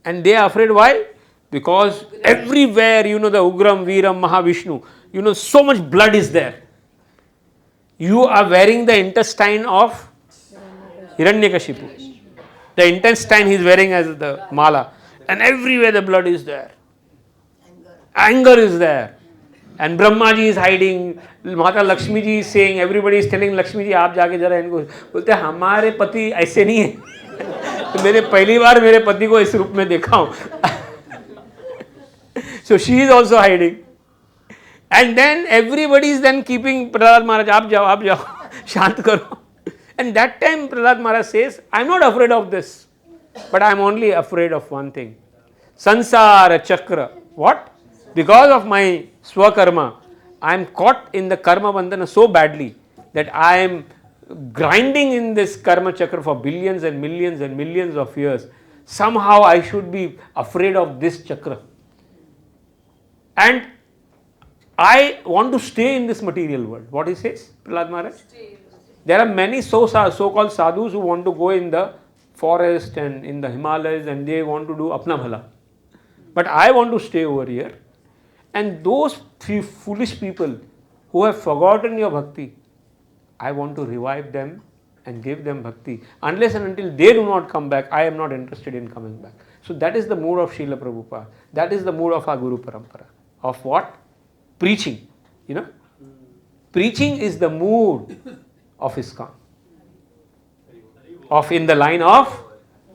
B: And they are afraid why? Because everywhere, the Ugram, Veeram, Mahavishnu, so much blood is there. You are wearing the intestine of Hiranyakashipu. The intestine he is wearing as the mala. And everywhere the blood is there. Anger is there. And Brahma ji is hiding. Mata Lakshmi ji is saying, everybody is telling Lakshmi ji, आप जाके जरा इनको बोलते हैं हमारे पति ऐसे नहीं है. मैंने पहली बार मेरे पति को इस रूप में देखा हूँ. So she is also hiding. And then everybody is then keeping Prahlad Maharaj, आप जाओ, शांत करो. And that time Prahlad Maharaj says, I am not afraid of this, but I am only afraid of one thing. Sansara Chakra. What? Because of my Swakarma, I am caught in the Karma Bandhana so badly that I am grinding in this Karma Chakra for billions and millions and millions of years. Somehow I should be afraid of this Chakra. And I want to stay in this material world. What he says, Prahlad Maharaj? There are many so-called sadhus who want to go in the forest and in the Himalayas and they want to do apna bhala. But I want to stay over here. And those foolish people who have forgotten your bhakti, I want to revive them and give them bhakti. Unless and until they do not come back, I am not interested in coming back. So that is the mood of Srila Prabhupada. That is the mood of our Guru Parampara. Of what? Preaching. Preaching is the mood of ISKCON. Of in the line of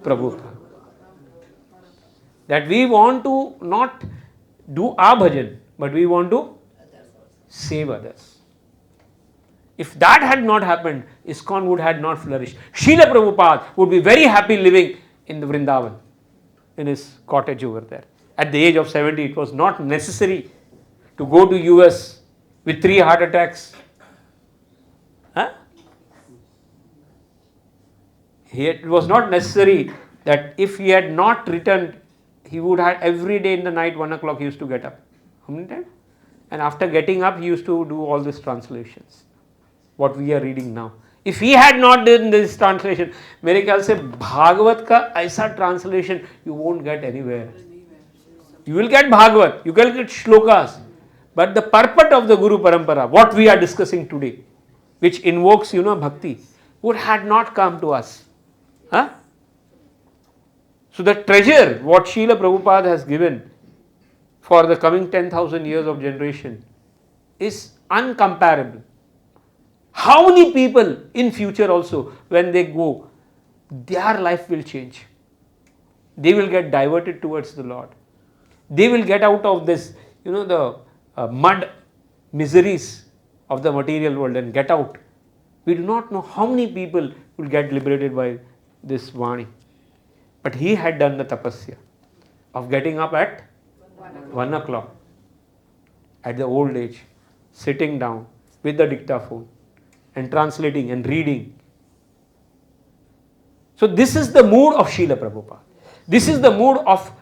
B: Prabhupada. That we want to not do our bhajan, but we want to save others. If that had not happened, ISKCON would have not flourished. Srila Prabhupada would be very happy living in the Vrindavan, in his cottage over there. At the age of 70, it was not necessary to go to US with 3 heart attacks. It was not necessary that if he had not returned, he would have every day in the night 1 o'clock he used to get up. How many times? And after getting up, he used to do all these translations. What we are reading now. If he had not done this translation, मेरे ख्याल से भागवत का ऐसा translation you won't get anywhere. You will get Bhagavat, you will get shlokas, but the purport of the Guru Parampara, what we are discussing today, which invokes, bhakti, would had not come to us. So the treasure, what Srila Prabhupada has given for the coming 10,000 years of generation is uncomparable. How many people in future also, when they go, their life will change. They will get diverted towards the Lord. They will get out of this, the mud miseries of the material world and get out. We do not know how many people will get liberated by this Vani. But he had done the tapasya of getting up at 1 o'clock at the old age, sitting down with the dictaphone and translating and reading. So this is the mood of Srila Prabhupada. This is the mood of,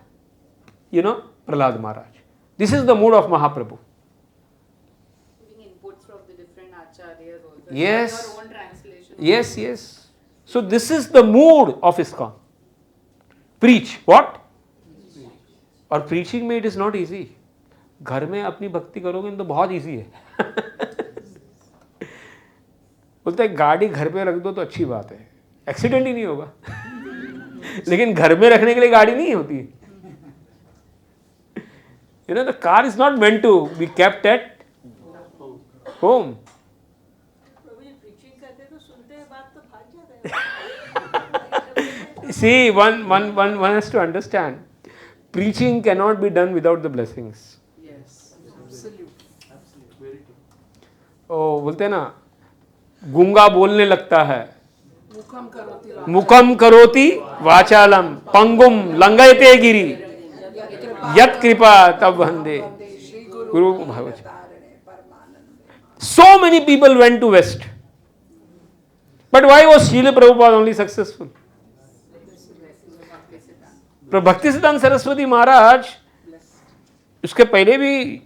B: Prahlad Maharaj. This is the mood of Mahaprabhu.
D: Giving inputs from the different acharyas also.
B: Yes.
D: Your own translation.
B: Yes. So this is the mood of ISKCON. Preach. What? और preaching में it is not easy. घर में अपनी भक्ति करोगे तो बहुत easy है. बोलते हैं गाड़ी घर पे रख दो तो अच्छी बात है, एक्सीडेंट ही नहीं होगा. लेकिन घर में रखने के लिए गाड़ी नहीं होती. The car is not meant to be kept at home. See, one has to understand, preaching cannot be done without the blessings.
C: Yes, absolutely.
E: Very true.
B: ओ बोलते हैं ना, गूंगा बोलने लगता है,
C: Mukham
B: मुखम करोति वाचालम पंगुम लंघयते गिरि यत कृपा तब वंदे गुरु भगवत. So many people went to West. But why was Srila Prabhupada only successful? Bhakti Siddhanta Saraswati Maharaj, उसके पहले भी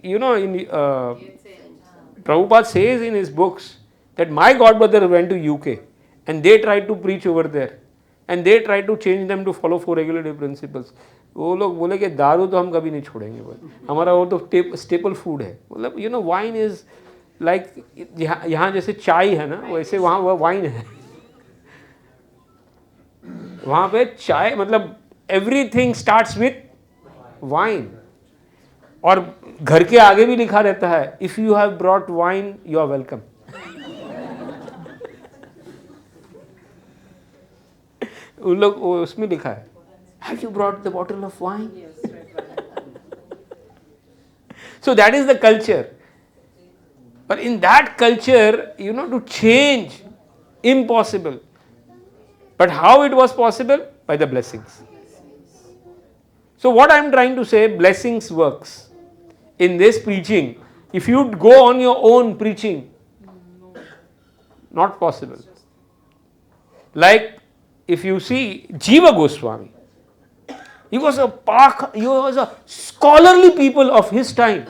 B: Prabhupada says in his books that my godbrother went to UK and they tried to preach over there and they tried to change them to follow 4 regulative principles. वो लोग बोले कि दारू तो हम कभी नहीं छोड़ेंगे बोले, हमारा वो तो स्टेपल फूड है. मतलब you know wine is like यहाँ जैसे चाय है ना वैसे वहाँ वह वाइन है. वहाँ पे चाय मतलब एवरीथिंग स्टार्ट्स विथ वाइन. और घर के आगे भी लिखा रहता है if you have brought wine you are welcome. उन लोग उसमें लिखा है have you brought the bottle of wine. So that is the culture. But in that culture, you know, to change, impossible. But how it was possible? By the blessings. So what I am trying to say, blessings works. In this preaching, if you go on your own preaching, not possible. Like if you see Jiva Goswami, he was a scholarly people of his time.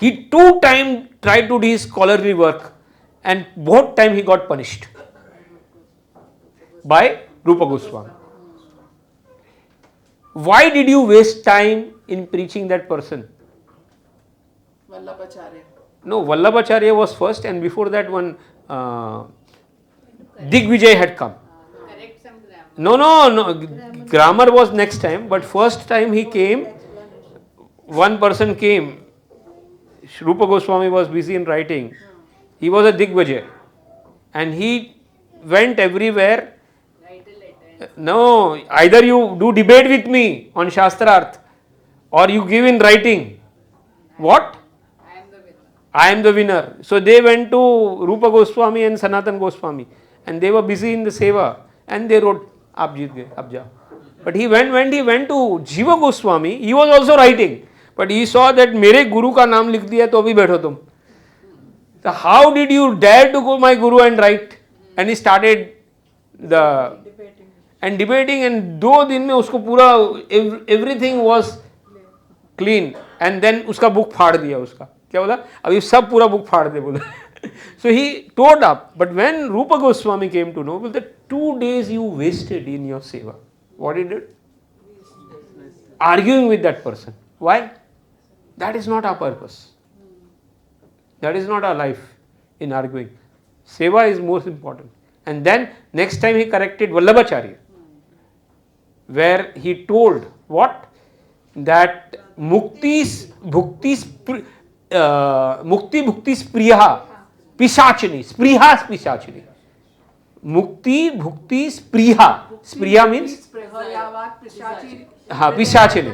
B: He 2 times tried to do his scholarly work and both time he got punished by Rupa Goswami. Why did you waste time in preaching that person?
C: Vallabhacharya.
B: No, Vallabhacharya was first and before that one Digvijay had come.
D: Correct some grammar.
B: No. Grammar was next time, but first time he came, one person came. Rupa Goswami was busy in writing. He was a Digvijay. And he went everywhere. No, either you do debate with me on Shastrarth or you give in writing. What?
D: I am the winner.
B: I am the winner. So they went to Rupa Goswami and Sanatan Goswami and they were busy in the seva and they wrote, Aap jeet gaye, ab jao. But when he went to Jiva Goswami, he was also writing. But he saw that मेरे गुरु का नाम लिख दिया तो अभी बैठो तुम. So how did you dare to go my guru and write? And he started debating and 2 दिन में उसको पूरा everything was clean and then उसका book फाड़ दिया उसका. क्या बोला? अभी सब पूरा book फाड़ दे बोला. So he tore up. But when Rupa Goswami came to know that 2 days you wasted in your seva, what he did? Arguing with that person. Why? That is not our purpose. That is not our life in arguing. Seva is most important. And then next time he corrected Vallabhacharya, where he told what? That mukti bhukti spriha pisachini. Spriha pisachini. Mukti bhukti spriha. Spriha means? हाँ पिशाचिनी.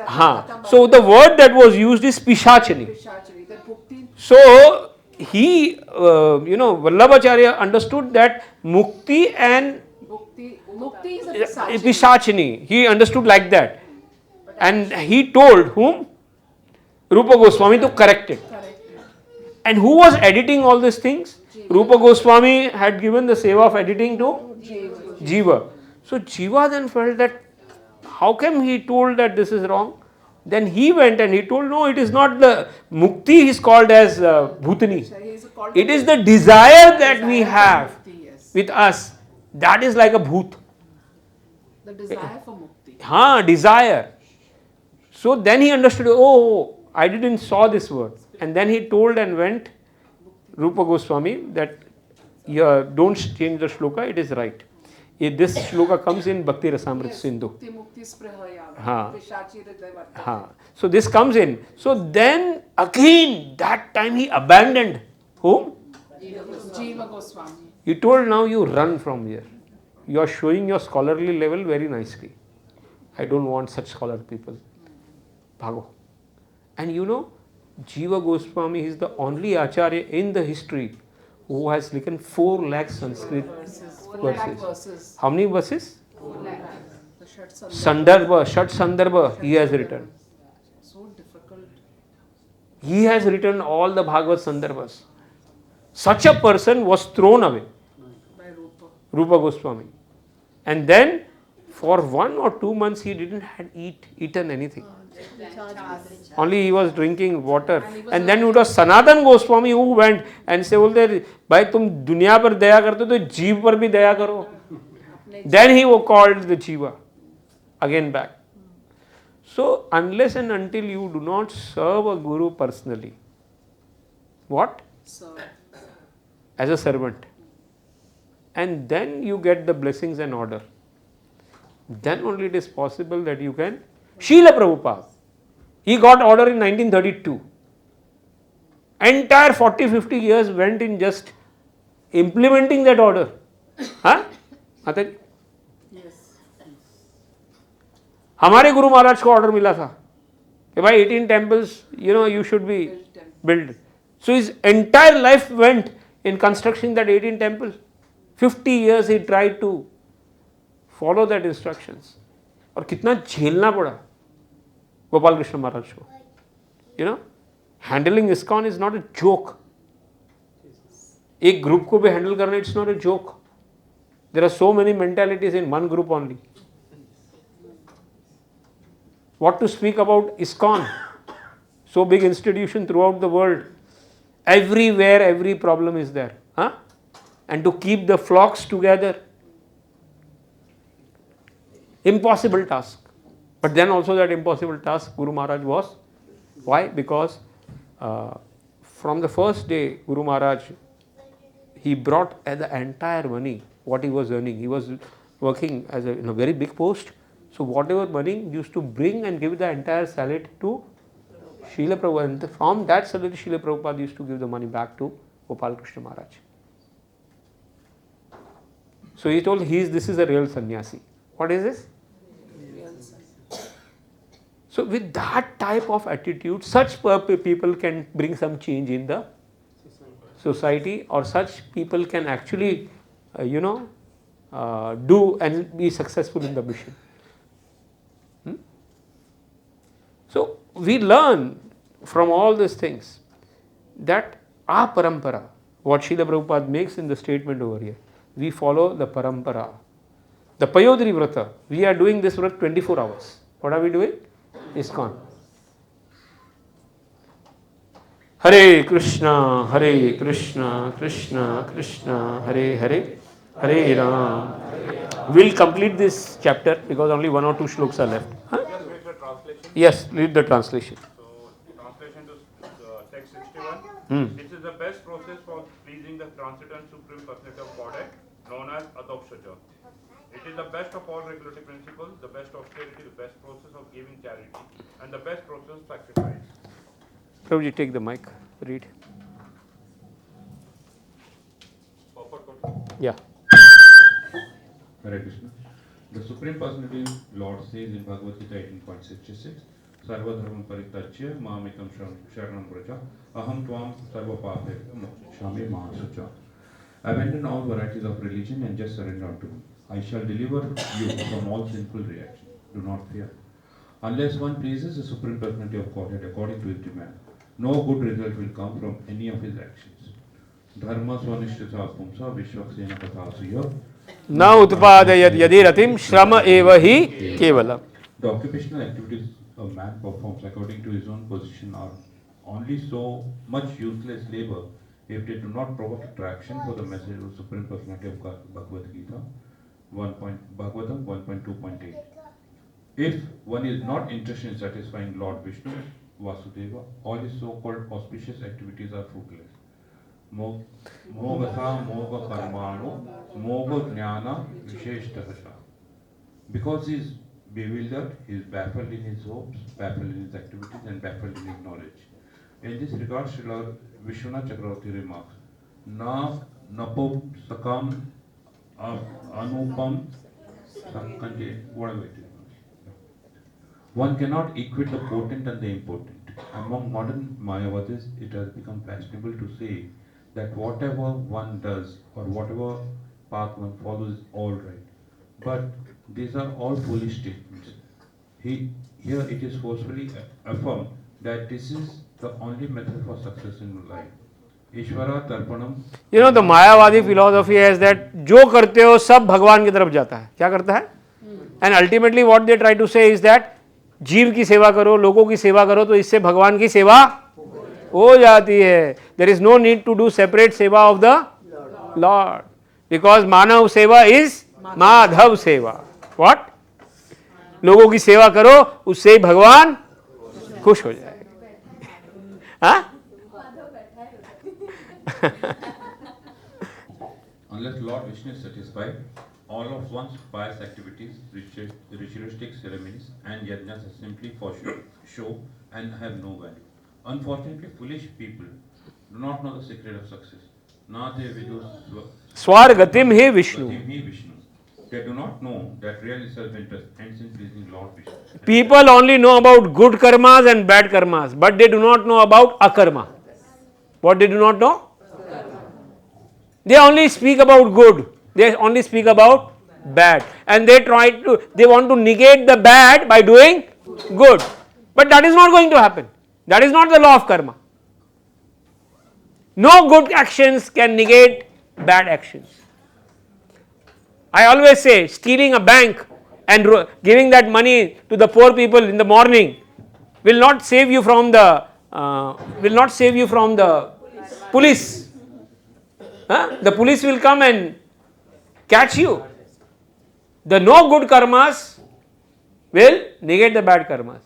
B: हाँ. So the word that was used is पिशाचिनी. So he, Vallabhacharya understood that mukti and pisachini. He understood like that, and he told whom? Rupa Goswami to correct it. And who was editing all these things? Rupa Goswami had given the seva of editing to Jiva. So Jiva then felt that how come he told that this is wrong? Then he went and he told, no, it is not the mukti is called as bhutani. It is the desire that we have with us. That is like a bhoot.
C: The desire for mukti.
B: Haan, desire. So then he understood, oh, I didn't saw this word. And then he told and went, Rupa Goswami, that don't change the shloka, it is right. This shloka comes in Bhakti Rasamrita Sindhu. So this comes in. So then again that time he abandoned whom?
C: Jiva Goswami.
B: He told, now you run from here. You are showing your scholarly level very nicely. I don't want such scholar people. Bhago. And you know, Jiva Goswami is the only acharya in the history who has written 4 lakh Sanskrit verses. How many verses?
C: 4 lakh.
B: Sandarbha, Shat Sandarbha, he has written.
C: So difficult.
B: He has written all the Bhagavad Sandarbhas. Such a person was thrown away
C: By
B: Rupa Goswami. And then for 1 or 2 months he didn't had eaten anything. Only he was drinking water. And then it was Sanatan Goswami who went and said, बोलते भाई तुम दुनिया पर दया करते हो तो जीव पर भी दया करो. Then he was called the Jiva again back. So unless and until you do not serve a guru personally, what? As a servant, and then you get the blessings and order, then only it is possible that you can. Srila Prabhupada, he got order in 1932. Entire 40-50 years went in just implementing that order. Huh? Mataji? हमारे गुरु महाराज को order मिला था कि भाई 18 temples, you should be built. So his entire life went in constructing that 18 temples. 50 years he tried to follow that instructions. और कितना झेलना पड़ा गोपाल कृष्ण महाराज को. Handling ISKCON is not a joke. एक ग्रुप को भी हैंडल करना, it's not a joke. There are so many mentalities in one group only. What to speak about ISKCON, so big institution throughout the world. Everywhere, every problem is there. And to keep the flocks together, impossible task. But then also that impossible task, Guru Maharaj was. Why? Because from the first day, Guru Maharaj, he brought the entire money, what he was earning. He was working as in a very big post. So whatever money he used to bring and give the entire salary to Srila Prabhupada. And from that salary, Srila Prabhupada used to give the money back to Gopal Krishna Maharaj. So he told this is a real sannyasi. What is this? So with that type of attitude, such people can bring some change in the society, or such people can actually, do and be successful in the mission. So we learn from all these things that our parampara, what Srila Prabhupada makes in the statement over here, we follow the parampara. The Payodri Vrata, we are doing this Vrata 24 hours. What are we doing? ISKCON. Hare Krishna, Krishna Krishna, Hare Hare, Hare Ram. We'll complete this chapter because only 1 or 2 shlokas are left. Yes, read the translation.
F: So, translation to text 61. This is the best process for pleasing the transcendent Supreme Personality of Godhead, known as Adhokshaja. It is the best of all regulatory principles, the best austerity, the best process of giving charity, and the best process of sacrifice.
B: Prabhuji, take the mic. Read. Yeah.
G: Hare Krishna. The Supreme Personality Lord says in Bhagavad-gita 18.66, Sarva dharma parityajya mamekam sharanam vraja aham tvam sarva papebhyo mokshami mahasucha. Abandon all varieties of religion and just surrender unto me. I shall deliver you from all sinful reactions. Do not fear. Unless one pleases the Supreme Personality of Godhead according to his demand, no good result will come from any of his actions. Dharma swanishtata pumsa vishvaksena kathasuya
B: Na utpadayad yadi ratim shrama eva hi kevalam.
G: The occupational activities a man performs according to his own position are only so much useless labor if they do not provoke attraction for the message of Supreme Personality of Bhagavad-gita, Bhagavatam 1.2.8. If one is not interested in satisfying Lord Vishnu, Vasudeva, all his so-called auspicious activities are fruitless. Mogatha moga karmano moga jnana visheshtahasha. Because he is bewildered, he is baffled in his hopes, baffled in his activities, and baffled in his knowledge. In this regard, Srila Vishwanath Chakravarti remarks, Na napom sakam anupam whatever it is. One cannot equate the potent and the impotent. Among modern Mayavadis, it has become fashionable to say that whatever one does or whatever path one follows is all right. But these are all foolish statements. Here it is forcefully affirmed that this is the only method for success in life. Ishvara Tarpanam.
B: The Mayavadi philosophy is that जो करते हो सब भगवान की तरफ जाता है. क्या करता है? And ultimately what they try to say is that जीव की सेवा करो, लोगों की सेवा करो, तो इससे भगवान की सेवा हो जाती है. There is no need to do separate seva of the lord, because manav seva is Madhav सेवा. व्हाट? लोगों की सेवा करो, उससे ही भगवान खुश हो जाएगा. हाँ?
G: Unless Lord Vishnu is satisfied, all of one's pious activities, ritualistic ceremonies, and yajnas are simply for show and have no value. Unfortunately, foolish people do not know the secret of success. Nate vidu
B: Swargatim he Vishnu.
G: They do not know that real self-interest ends in pleasing Lord Vishnu.
B: People only know about good karmas and bad karmas, but they do not know about akarma. What they do not know? They only speak about good. They only speak about bad, and they want to negate the bad by doing good. But that is not going to happen. That is not the law of karma. No good actions can negate bad actions. I always say, stealing a bank and giving that money to the poor people in the morning will not save you from the police. The police will come and catch you. The no good karmas will negate the bad karmas.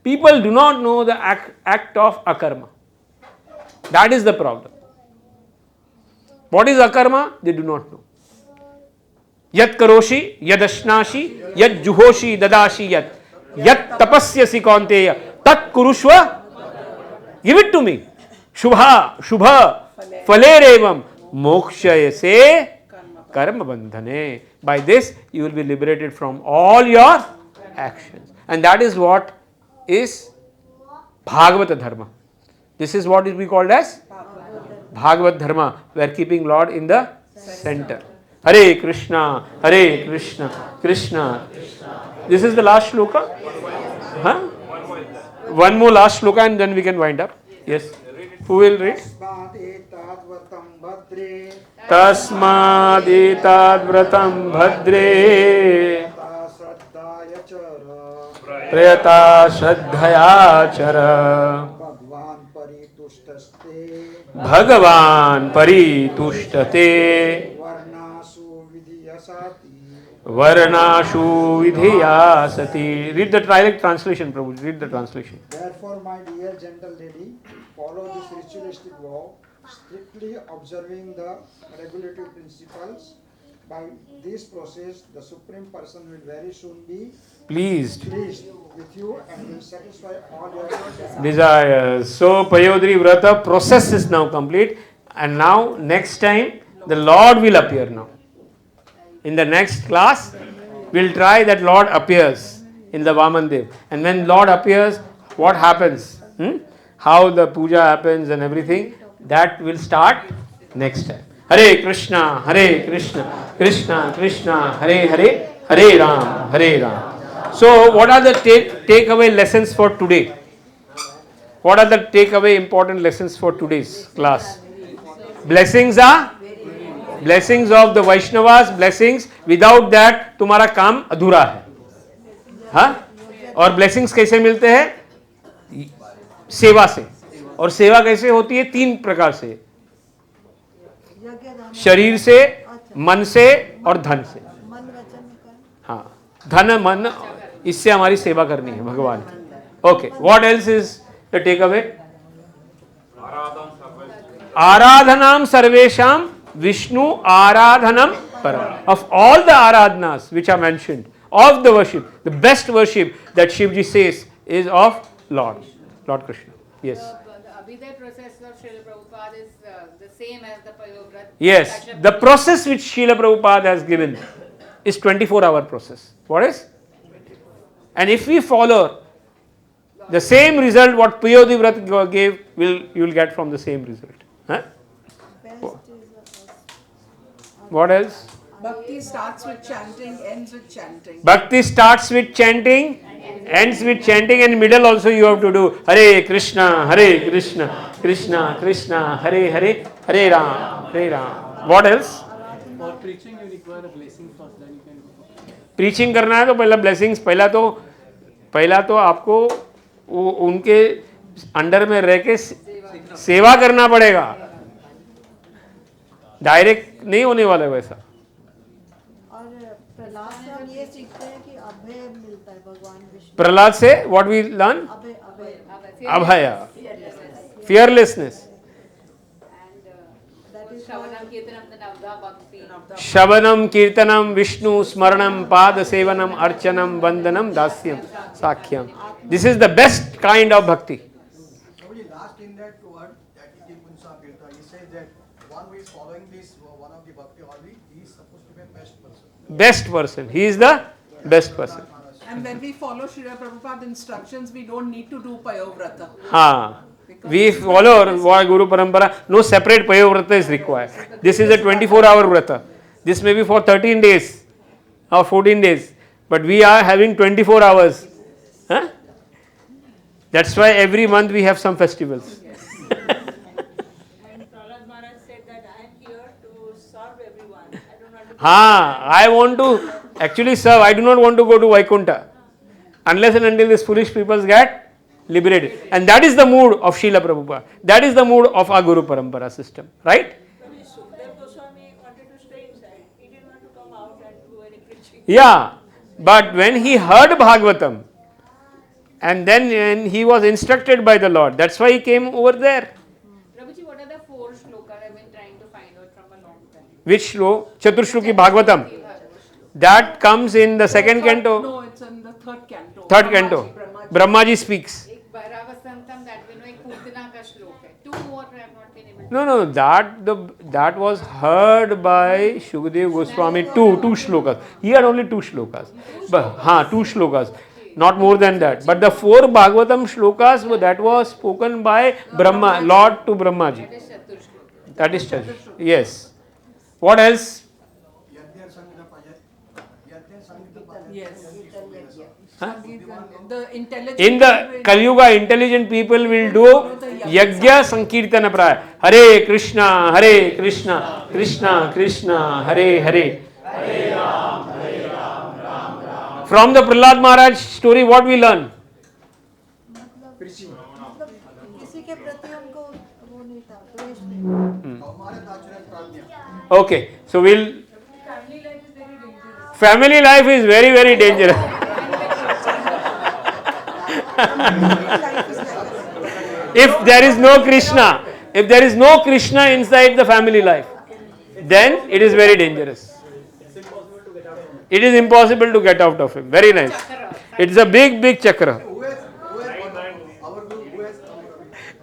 B: People do not know the act of akarma. That is the problem. What is akarma? They do not know. Yat karoshi, yad ashnashi, yad juhoshi, dadashi yat tapasyasi kaunteya, tat kurushva. Give it to me. Shubha, falerevam, mokshayase karma bandhane. By this you will be liberated from all your actions. And that is what is Bhagavata dharma. This is what is we called as Bhagavat dharma. We are keeping Lord in the center. Hare Krishna, Hare Krishna, Krishna. This is the last shloka. Huh? One more last shloka and then we can wind up. Yes. Who will read? Tasmadetad vratam bhadre prayata shraddhaya chara Bhagavan paritushtate Varnashu vidhiyasati. Read the direct translation, Prabhu. Read the translation.
H: Therefore, my dear gentle lady, follow this ritualistic vow, strictly observing the regulative principles. By this process, the Supreme Person will very soon be
B: pleased
H: with you and will satisfy all your
B: desires. So, Payodri Vrata process is now complete, and now next time the Lord will appear now. In the next class, we will try that Lord appears in the Vamandev. And when Lord appears, what happens? How the puja happens and everything, that will start next time. Hare Krishna, Krishna Krishna, Hare Hare, Hare Ram, Hare Ram. So, what are the takeaway lessons for today? What are the takeaway important lessons for today's class? Blessings are blessings of the Vaishnavas, blessings. Without that, तुम्हारा काम अधूरा है. हाँ? और blessings कैसे मिलते हैं? सेवा से. और सेवा कैसे होती है? 3 प्रकार से. शरीर से, मन से और धन से. हाँ, धन मन, इससे हमारी सेवा करनी है भगवान की. Okay, what else is the takeaway? आराधनाम सर्वेशाम Vishnu Aradhanam Param. Of all the Aradhanas which are mentioned, of the worship, the best worship that Shivji says is of Lord Krishna. Yes.
D: The Abhidai process of Srila Prabhupada is the same as the Payovrat.
B: Yes. The process which Srila Prabhupada has given is 24-hour process. What is? And if we follow the same result what Payodivrat gave, you will get from the same result. Huh? What else?
C: Bhakti starts with chanting, ends with chanting.
B: Bhakti starts with chanting, ends with chanting, and middle also you have to do Hare Krishna, Krishna Krishna, Hare Hare, Hare Ram, Hare Ram. What else?
E: For preaching, you require a blessing first, then you can go.
B: Preaching करना है तो पहला blessings, पहला तो पहला तो आपको उनके अंडर में रह के सेवा करना पड़ेगा, डायरेक्ट नहीं होने वाला वैसा।
I: और प्रहलाद से हम ये सीखते हैं कि अभय मिलता है भगवान विष्णु।
B: प्रहलाद से what we learn? Abhay, fearlessness. Shavanam Kirtanam Vishnu Smaranam Pada Sevanam Archanam Vandanam Dasyam Sakhyam. This is the best kind of bhakti.
J: Last in that word, that is the Punsa Kirta, he says that one who is following this, one of the bhakti only, he is supposed to be a best person.
B: Best person. He is the best person.
C: And when we follow Srila Prabhupada's instructions, we don't need to do Payovrata.
B: हाँ, we follow Guru Parampara. No separate Payovrata is required. This is a 24-hour Vrata. This may be for 13 days or 14 days, but we are having 24 hours. Huh? That's why every month we have some festivals.
I: And Prahlad Maharaj said that I am here to serve everyone. I don't want to.
B: I want to actually serve. I do not want to go to Vaikuntha unless and until these foolish people get liberated. And that is the mood of Srila Prabhupada. That is the mood of our Guru Parampara system. Right? Yeah, but when he heard Bhagavatam and then when he was instructed by the Lord, that's why he came over there.
D: Prabhuji, what are the 4 shlokas I've been trying to find out from a long time?
B: Which shlo? Chaturshloki Bhagavatam. That comes in the second canto.
C: No, it's in the third canto.
B: Third canto. Brahmaji speaks.
D: Ek Bharavasantam, that we know ek Purtana ka shlok hai. 2 more I have not been able to.
B: No, that was heard by Shukadeva Goswami. Two shlokas. He had only 2 shlokas. But 2 shlokas. Not more than that. But the 4 Bhagavatam shlokas, that was spoken by Brahma, Lord to Brahmaji. That is Chatur. Yes. What else?
C: Yes.
B: Huh?
C: The intelligent
B: In the Kali Yuga, intelligent people will do Yajna Sankirtana Praya. Hare Krishna, Krishna Krishna, Hare Hare. From the Prahlad Maharaj story, what we learn?
I: किसी के प्रति हमको वो नहीं था, द्वेष नहीं था।
B: Okay, so we'll. Family life is very, very dangerous. If there is no Krishna inside the family life, then it is very dangerous. It is impossible to get out of him. Very nice. It's a big, big chakra.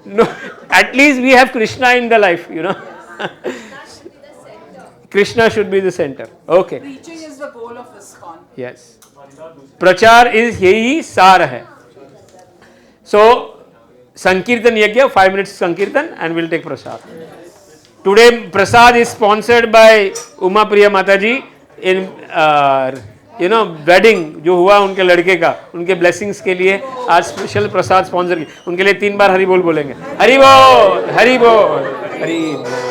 B: No, at least we have Krishna in the life, Krishna should be the center. Okay.
C: Preaching is the goal of ISKCON.
B: Yes. Prachar is यही सार है. So, Sankirtan Yajna, 5 minutes Sankirtan and we'll take Prasad. Today Prasad is sponsored by Uma Priya Mataji in wedding जो हुआ उनके लड़के का, उनके blessings के लिए आज स्पेशल प्रसाद स्पॉन्सर की, उनके लिए 3 बार हरि बोल बोलेंगे. हरि बोल, हरि बोल, हरि बोल.